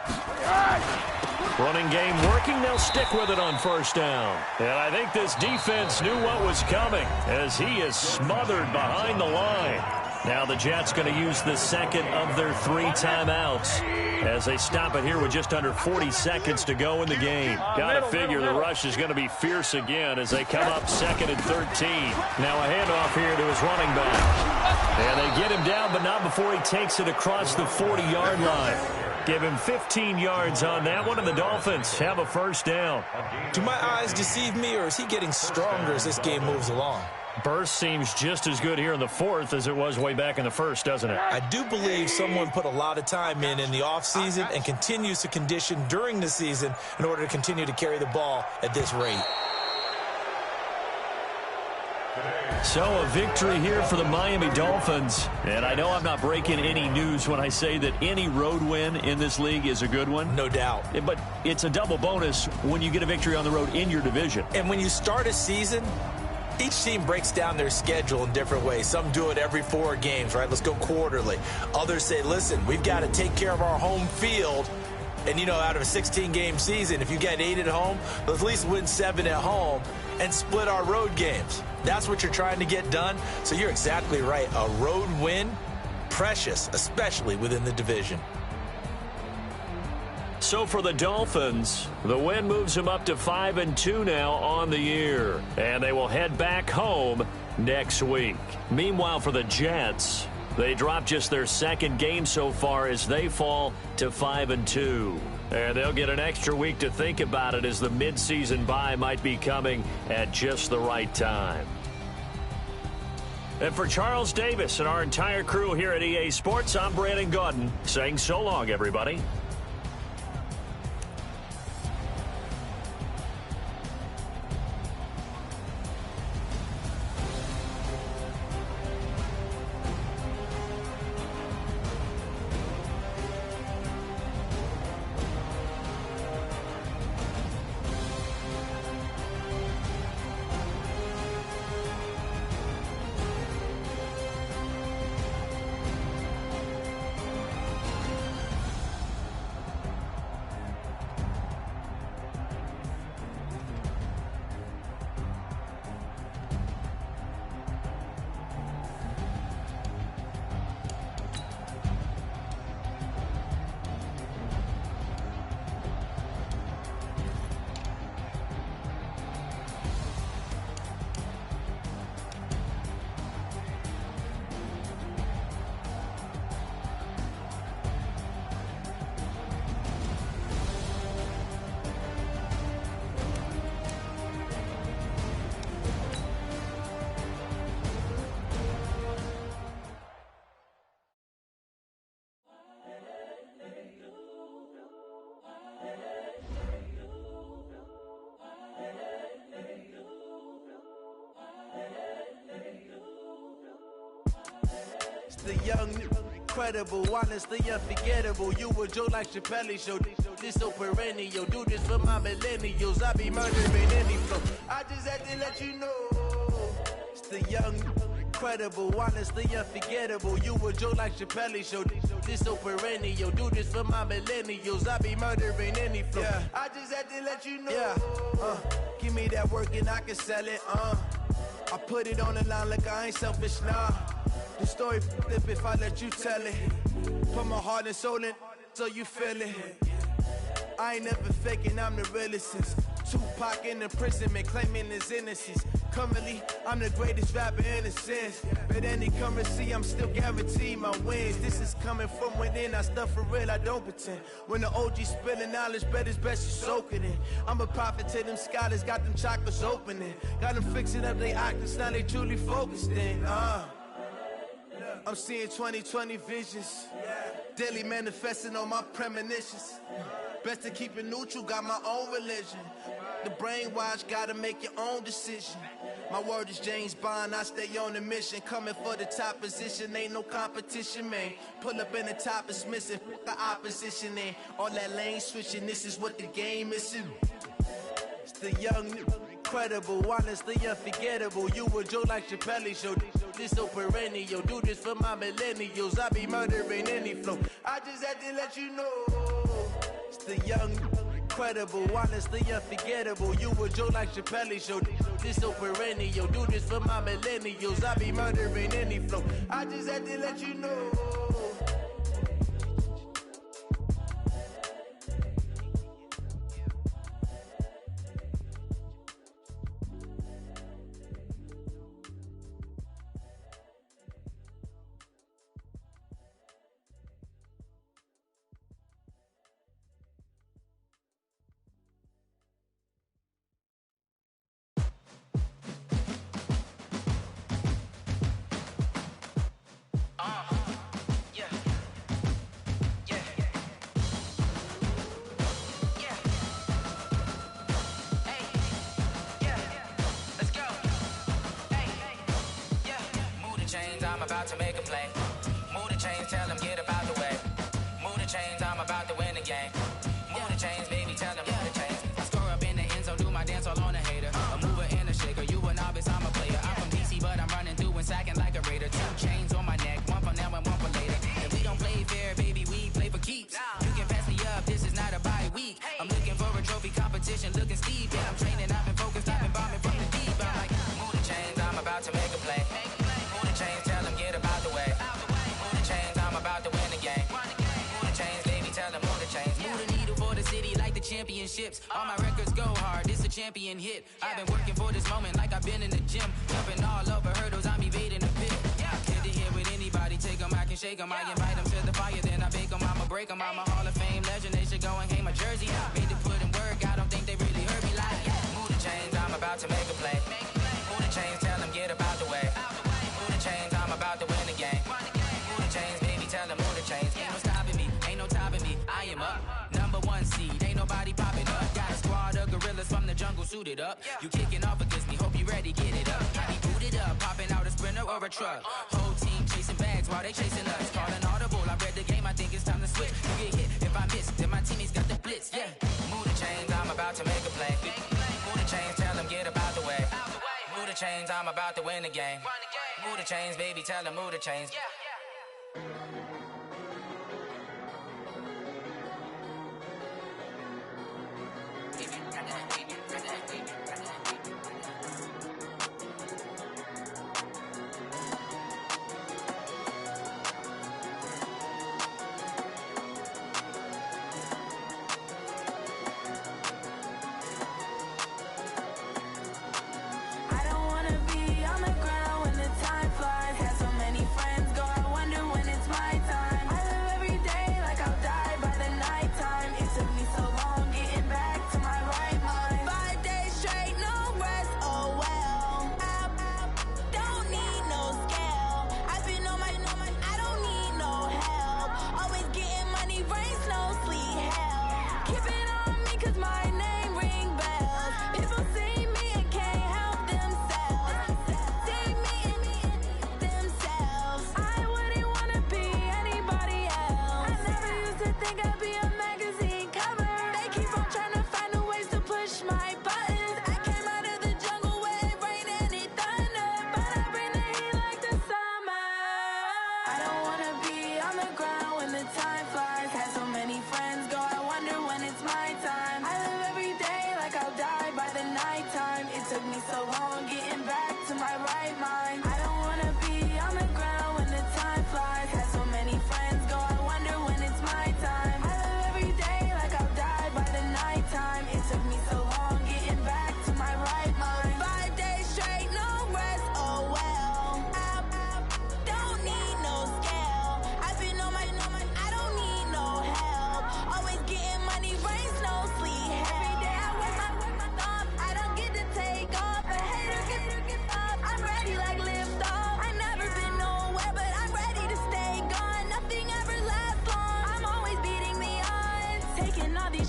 Running game working. They'll stick with it on first down. And I think this defense knew what was coming as he is smothered behind the line. Now the Jets going to use the second of their 3 timeouts as they stop it here with just under 40 seconds to go in the game. Got to figure the rush is going to be fierce again as they come up 2nd and 13. Now a handoff here to his running back. And they get him down, but not before he takes it across the 40-yard line. Give him 15 yards on that one, and the Dolphins have a first down. Do my eyes deceive me, or is he getting stronger as this game moves along? Burst seems just as good here in the 4th as it was way back in the 1st, doesn't it? I do believe someone put a lot of time in the offseason and continues to condition during the season in order to continue to carry the ball at this rate. So a victory here for the Miami Dolphins. And I know I'm not breaking any news when I say that any road win in this league is a good one. No doubt. But it's a double bonus when you get a victory on the road in your division. And when you start a season, each team breaks down their schedule in different ways. Some do it every 4 games, right? Let's go quarterly. Others say, listen, we've got to take care of our home field. And, you know, out of a 16-game season, if you get 8 at home, let's at least win 7 at home and split our road games. That's what you're trying to get done. So you're exactly right. A road win, precious, especially within the division. So for the Dolphins, the win moves them up to 5-2 now on the year. And they will head back home next week. Meanwhile, for the Jets, they drop just their 2nd game so far as they fall to 5-2. And they'll get an extra week to think about it as the midseason bye might be coming at just the right time. And for Charles Davis and our entire crew here at EA Sports, I'm Brandon Gaudin saying so long, everybody. The young, incredible, honestly unforgettable. You a Joe like Chappelle show. This so perennial. Do this for my millennials. I be murdering any flow. I just had to let you know. It's the young, incredible, honestly unforgettable. You a Joe like Chappelle show. This so perennial. Do this for my millennials. I be murdering any flow. Yeah. I just had to let you know. Yeah. Give me that work and I can sell it. I put it on the line like I ain't selfish, nah. The story flip if I let you tell it. Put my heart and soul in so you feel it. I ain't never faking, I'm the realest since Tupac in the imprisonment, claiming his innocence. Currently, I'm the greatest rapper in a sense. But any currency, I'm still guaranteed my wins. This is coming from within, I stuff for real, I don't pretend. When the OG spilling knowledge, bet it's best you soak it in. I'm a prophet to them scholars, got them chakras opening. Got them fixing up they octaves, now they truly focused in. I'm seeing 2020 visions, daily manifesting on my premonitions. Best to keep it neutral, got my own religion. The brainwash, gotta make your own decision. My word is James Bond, I stay on a mission. Coming for the top position, ain't no competition, man. Pull up in the top, it's missing, the opposition in. All that lane switching, this is what the game is. It's the young, incredible, honestly unforgettable. You a Joe like Chappelle show. This so perennial. Do this for my millennials. I be murdering any flow. I just had to let you know. It's the young, incredible, honestly unforgettable. You a Joe like Chappelle show. This so perennial. Do this for my millennials. I be murdering any flow. I just had to let you know. I'm about to make a play. Move the chains, tell them get about the way. Move the chains, I'm about to win the game. Move the chains, baby, tell them move the chains. I score up in the end zone, do my dance all on a hater. A mover and a shaker, you a novice, I'm a player. I'm from DC, but I'm running through and sacking like a raider. 2 chains on my neck, one for now and one for later. If we don't play fair, baby, we play for keeps. You can pass me up, this is not a bye week. I'm looking for a trophy competition, looking steep. Yeah, I'm training, I've been focused, I've been bombing from the deep. I'm like, move the chains, I'm about to make a play. Move the chains, tell them get about the way. Move the chains, I'm about to win the game. Move the chains, baby, tell them move the chains. Move the needle for the city like the championships. All my records go hard, this a champion hit. I've been working for this moment like I've been in the gym. Jumping all over hurdles, I'm evading the pit. Head to head with anybody, take them, I can shake them. I invite them to the fire, then I bake them, I'ma break them. I'm a Hall of Fame legend, they should go and hang my jersey. Made to put in work, I don't think they really heard me like, move the chains, I'm about to make a play. Move the chains, tell them get about the way. Move the chains, I'm about to win the game. Move the chains, baby, tell them move the chains. Ain't no stopping me, ain't no topping me. I am up, #1 seed, ain't nobody popping up. Got a squad of gorillas from the jungle suited up. You kicking off against me, hope you ready, get it up. I be booted up, popping out a sprinter or a truck. Whole team chasing bags while they chasing us. Calling audible, I read the game, I think it's time to switch. You get hit, if I miss, then my teammates got the blitz, yeah. Move the chains, I'm about to make a play. Move the chains, tell them get about the way. Move the chains, I'm about to win the game. Move the chains, baby, tell them move the chains.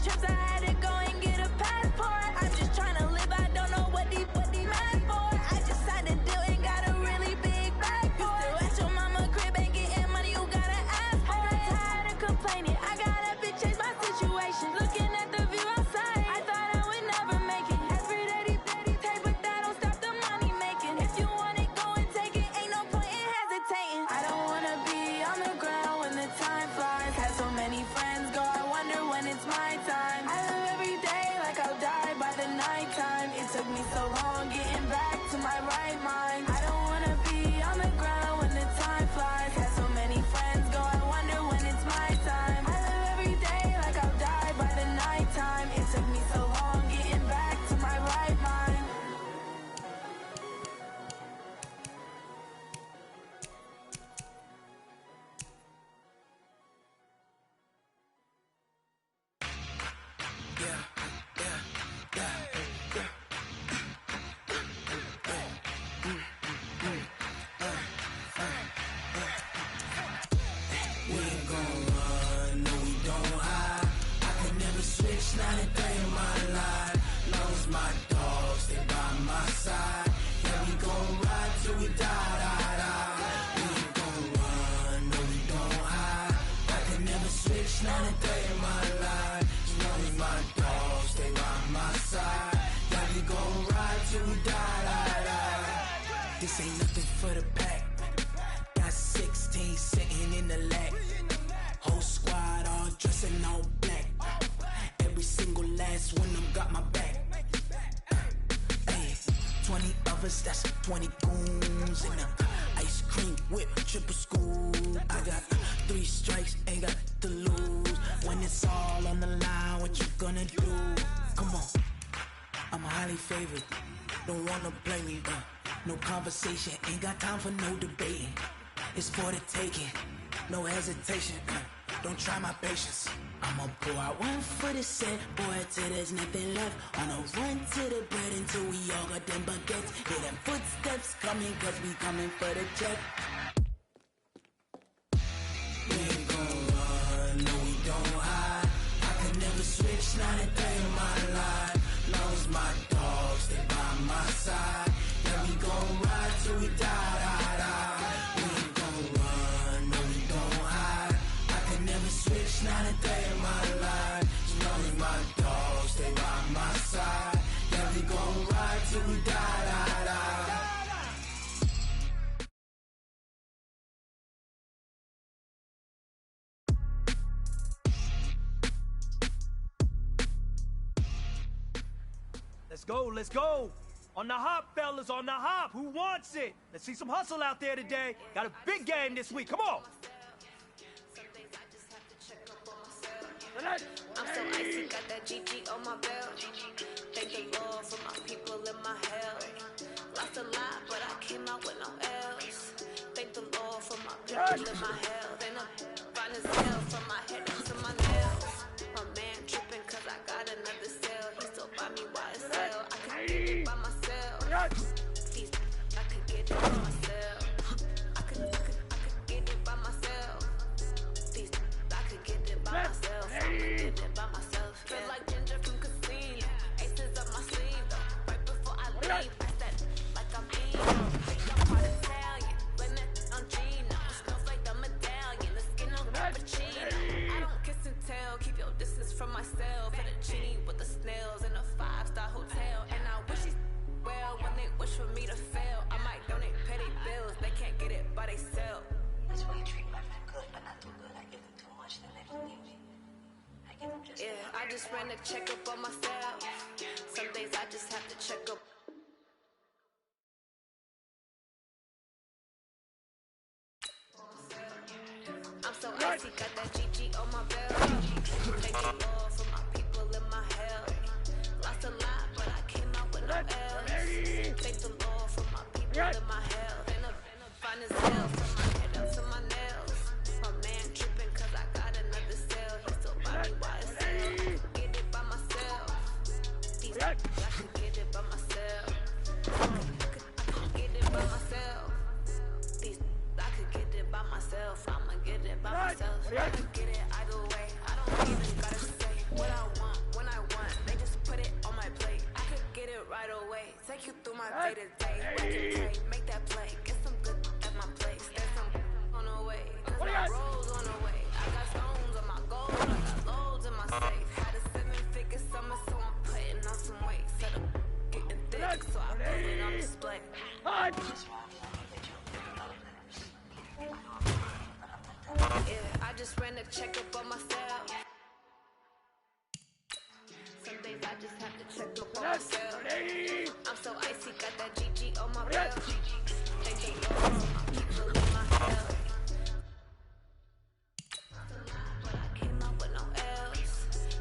Trips I had it going This ain't nothing for the pack. Got 16 sitting in the lag. Whole squad all dressing all black. Every single last one of them got my back. Hey, 20 of us, that's 20 goons in the ice cream whip, triple scoop. I got 3 strikes, ain't got to lose. When it's all on the line, what you gonna do? Come on, I'm highly favored. Don't wanna play me, no conversation, ain't got time for no debating. It's for the taking, no hesitation. Don't try my patience. I'ma pour out one for the set, boy, till there's nothing left. On a run to the bread until we all got them baguettes. Hear them footsteps coming, cause we coming for the check. We ain't gon' run, no we don't hide. I could never switch, not a day in my life. Long as my dogs stay by my side. Yeah, we gon' ride till we die, die, die. We ain't gon' run, no we don't hide. I could never switch, not a day in my life. As long as my dogs stay by my side. Yeah, we gon' ride till we die, die, die. Let's go, let's go. On the hop, fellas, on the hop. Who wants it? Let's see some hustle out there today. Got a big game this week. Come on. I'm so icy, got that GG on my belt. Thank the Lord for my people in my hell. Lost a lot, but I came out with no L's. Thank the Lord for my people in my hell. Then I'm fine as hell from my head down to my nails. My man tripping cause I got another cell. He still buy me YSL. I could get it by myself. These I could get it by myself. I could get it by myself. These I could get it by myself. I could get it by myself. Feel like Ginger from Casino. Aces up my sleeve though. Right before I leave, I said like I'm Eno. Think I'm part Italian. Blame it on Gino. Smells like the medallion. The skin on cappuccino. I don't kiss and tell. Keep your distance from myself. Fettuccine with the snails in a 5-star hotel. And I wish these well when they wish for me to fail. I might donate petty bills. They can't get it by they sell. That's why you treat my friend good, but not too good. I give them too much, then they don't need me. I give them just I just ran a checkup on myself. Some days I just have to check up. I'm so icy, got that GG on my belt. Thank the Lord for my people in my hell. Lost a lot, but I came out with no L's. Thank the Lord for my people in my hell. Then I'm fine as hell from my head down to my nails. My man tripping cause I got another cell. He still buy me YSL. I could get it by myself. These I could get it by myself. I could get it by myself. These I could get it by myself. I'ma get it by myself. I could get it either way. I don't even gotta say what I want when I want. They just put it on my plate. I could get it right away. Take you through my day to day. Work and pray, make that play. Get some good at my place. There's some on the way. Cause my rolls on the way. I got stones on my gold. I got loads in my safe. Had a 7-figure summer, so I'm putting on some weight. Set up getting thick, so I put it on display. I just ran a checkup on myself. Some days I just have to check up on myself. I'm so icy, got that GG on my belt. Thank the Lord for my people in my hell. But I came out with no L's.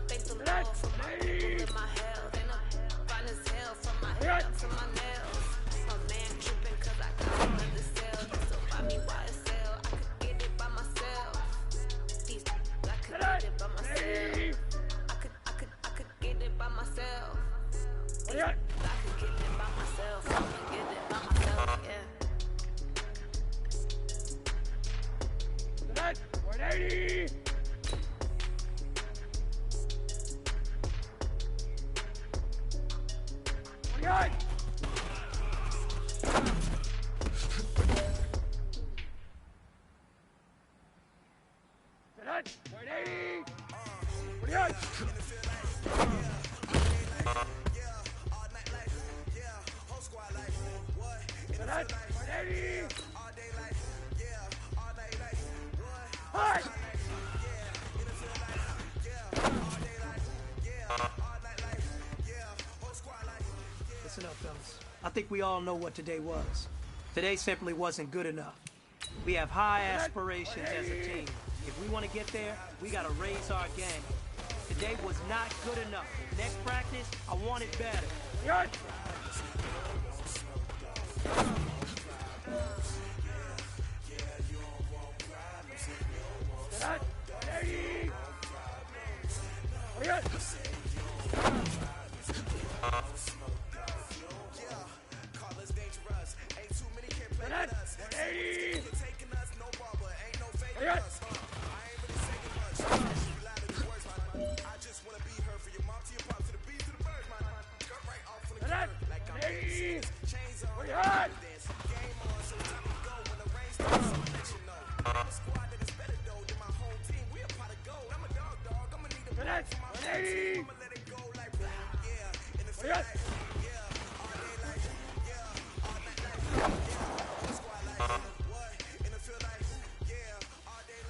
Thank the Lord for my people in my hell. Then I'm fine as hell from my head up to my nails. My man tripping cause I got another cell. He still buy me YSL. I could get it by myself. These I could get it by myself. I could get it by myself. These, I could get it by myself. I'ma get it by myself, yeah. 180. Good. Good. 180. Good. Good. I think we all know what today was. Today simply wasn't good enough. We have high aspirations as a team. If we want to get there, we got to raise our game. Today was not good enough. Next practice, I want it better. Yes.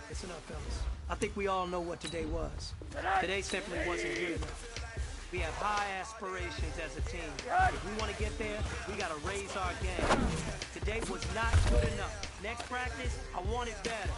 Listen up, fellas. I think we all know what today was. Today simply wasn't good enough. We have high aspirations as a team. If we want to get there, we got to raise our game. Today was not good enough. Next practice, I want it better.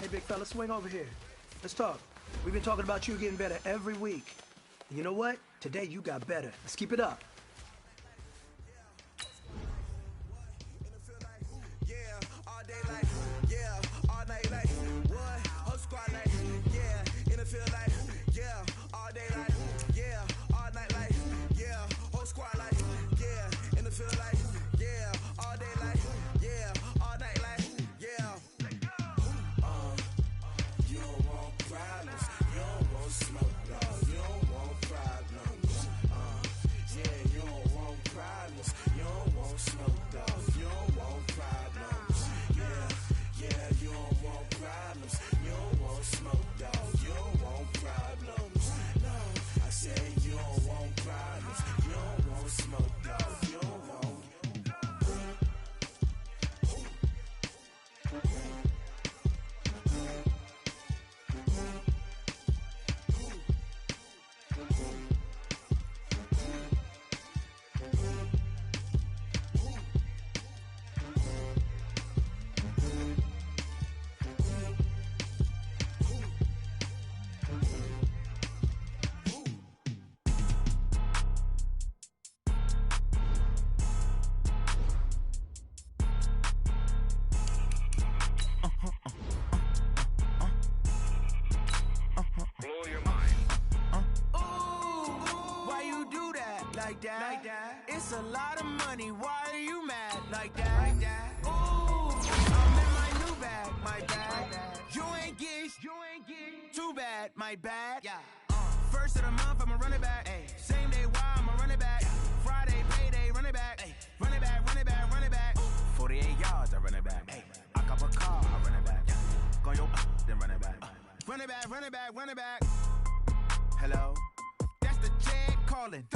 Hey, big fella, swing over here. Let's talk. We've been talking about you getting better every week. And you know what? Today you got better. Let's keep it up. Like that. It's a lot of money. Why are you mad like that? Ooh, I'm in my new bag. My bad. You ain't getting too bad. My bad. Yeah. First of the month, I'ma run it back. Ay. Same day, why I'ma run it back. Ay. Friday, payday, run it back. Ay. Run it back, run it back, run it back. 48 yards, I run it back. Ay. I cop a car, I run it back. Go yo, then run it back. Run it back, run it back, run it back. Hello? That's the jag calling.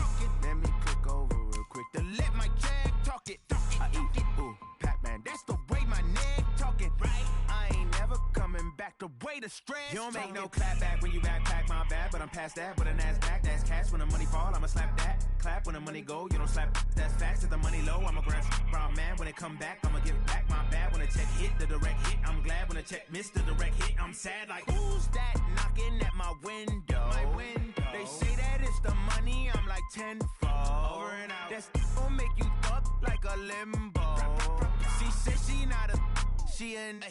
Let me click over real quick to let my jag talk it. I eat it, ooh, Pac-Man. That's the way my neck talking. Right? I ain't never coming back. The way the stress. You don't make no clap back when you backpack, my bad. But I'm past that with an ass back. That's cash when the money fall. I'ma slap that. Clap when the money go. You don't slap. That's facts. If the money low, I'ma grab brown man. When it come back, I'ma give back my bad. When the check hit, the direct hit. I'm glad when the check missed the direct hit. I'm sad like who's that knocking at my window? My window. They say that it's the money. I'm like tenfold. Over and out. That's gon' make you fuck like a limbo. She said she not a, she an.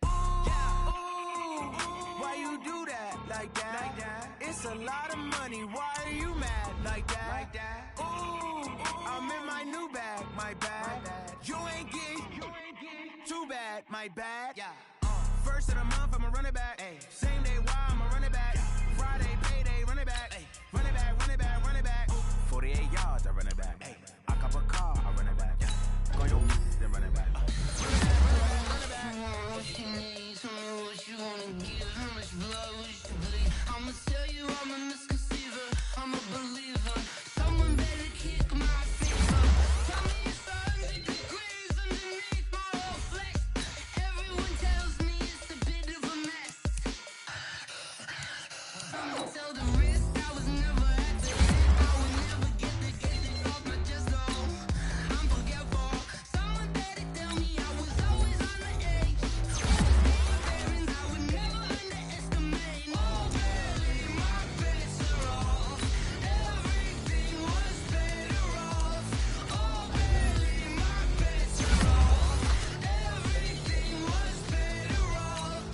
Ooh, yeah. Ooh, why you you do that like that? It's a lot of money. Why are you mad like that? Ooh, I'm in my new bag, my bad. You ain't getting too bad, my bad. Yeah. First of the month, I'ma run it back. Same day, why I'ma run it back. Friday, payday, run it back. Run it back, run it back, run it back. 48 yards, I run it back. I cop a car, I run it back. Go your then run it back. What you need, tell me what you wanna give. How much blood would you bleed? I'ma tell you I'm a misconceiver, I'm a believer. Someone better kick my feet up. Tell me it's 100 degrees underneath my whole flex. Everyone tells me it's a bit of a mess. I'ma tell the rest I was never at the end. I would never get this off my chest though. I'm forgetful. Someone better tell me I was always on the edge. Parents I would never underestimate. Oh, barely my bets are off. Everything was better off. Oh, barely my bets are off. Everything was better off.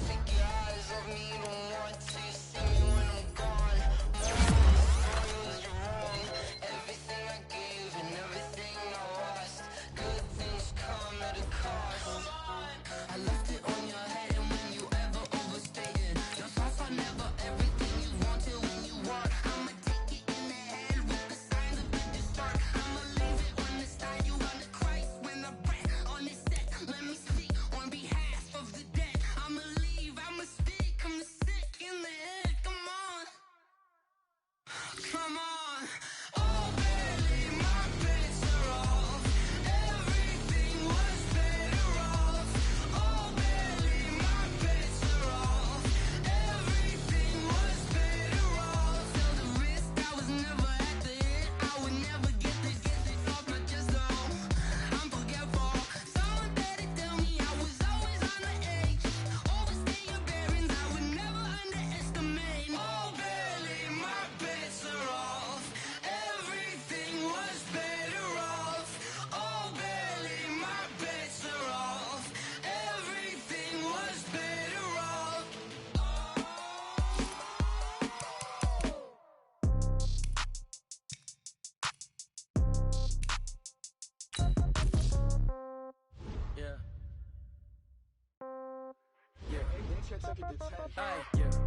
Take your eyes off me, don't want to see me when I'm gone. More was wrong. Everything I gave and everything I lost. Good things come at a cost. I left it on your head, and when you ever overstated, your thoughts are never everything you wanted when you want. I'ma take it in the head with the signs of the distort. I'ma leave it on the side. You on the Christ when I pray on this set. Let me speak on behalf of the dead. I'ma leave, I'ma speak. I'm sick in the head. Come on, come on. Oh, barely my bets are off. Everything was better off. Oh, barely my bets are off. Everything was better off. Tell the rest I was never at the end. I would never get this off my chest though. I'm forgetful. Someone better tell me I was always on the edge. Overstay your bearings, I would never underestimate. Oh, barely my bets are off. Everything was better off. Oh, barely my bets are off. Everything was better off. Yeah.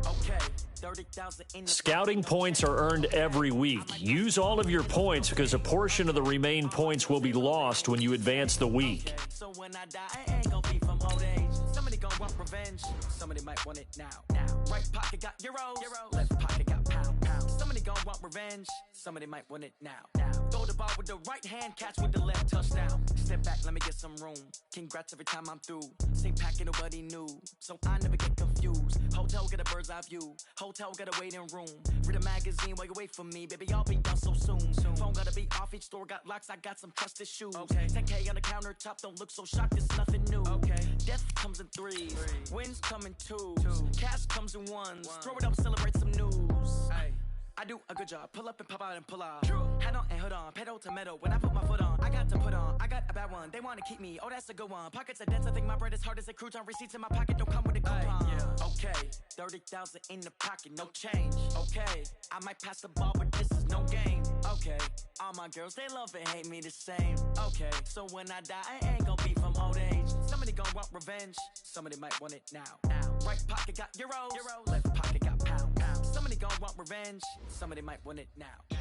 Okay. 30,000 in the Scouting points are earned every week. Use all of your points because a portion of the remaining points will be lost when you advance the week. So when I die, I ain't gonna be from old age. Somebody gonna want revenge. Somebody might want it now. Right pocket got euros. Left pocket got pound. Somebody gonna want revenge. Somebody might want it now. Throw the ball with the right hand, catch with the left, touchdown. Step back, let me get some room. Congrats every time I'm through. Same packet, nobody knew, so I never get confused. Hotel get a bird's eye view. Hotel got a waiting room. Read a magazine while you wait for me, baby. I'll be done so soon. Phone gotta be off. Each store got locks. I got some trusted shoes. 10K on the countertop. Don't look so shocked. It's nothing new. Death comes in threes. Wins come in twos. Cash comes in ones. Throw it up, celebrate some news. I do a good job. Pull up and pop out and pull out. Head on and hood on. Pedal to metal. When I put my foot on, I got to put on. I got a bad one. They want to keep me. Oh, that's a good one. Pockets are dense. I think my bread is hard as a crouton. Receipts in my pocket don't come with a coupon. Okay. 30,000 in the pocket. No change. Okay. I might pass the ball, but this is no game. Okay. All my girls, they love and hate me the same. Okay. So when I die, I ain't gonna be from old age. Somebody gonna want revenge. Somebody might want it now. Right pocket got euros. Left pocket got pound. Somebody gonna want revenge. Somebody might want it now.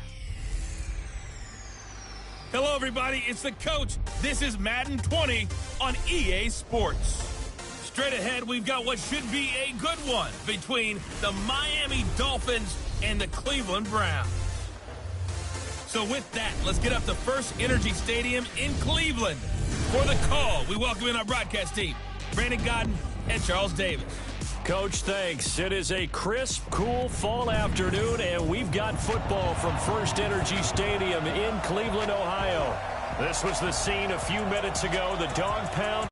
Hello, everybody. It's the coach. This is Madden 20 on EA Sports. Straight ahead, we've got what should be a good one between the Miami Dolphins and the Cleveland Browns. So with that, let's get up to First Energy Stadium in Cleveland. For the call, we welcome in our broadcast team, Brandon Godden and Charles Davis. Coach, thanks. It is a crisp, cool fall afternoon, and we've got football from First Energy Stadium in Cleveland, Ohio. This was the scene a few minutes ago, the dog pound.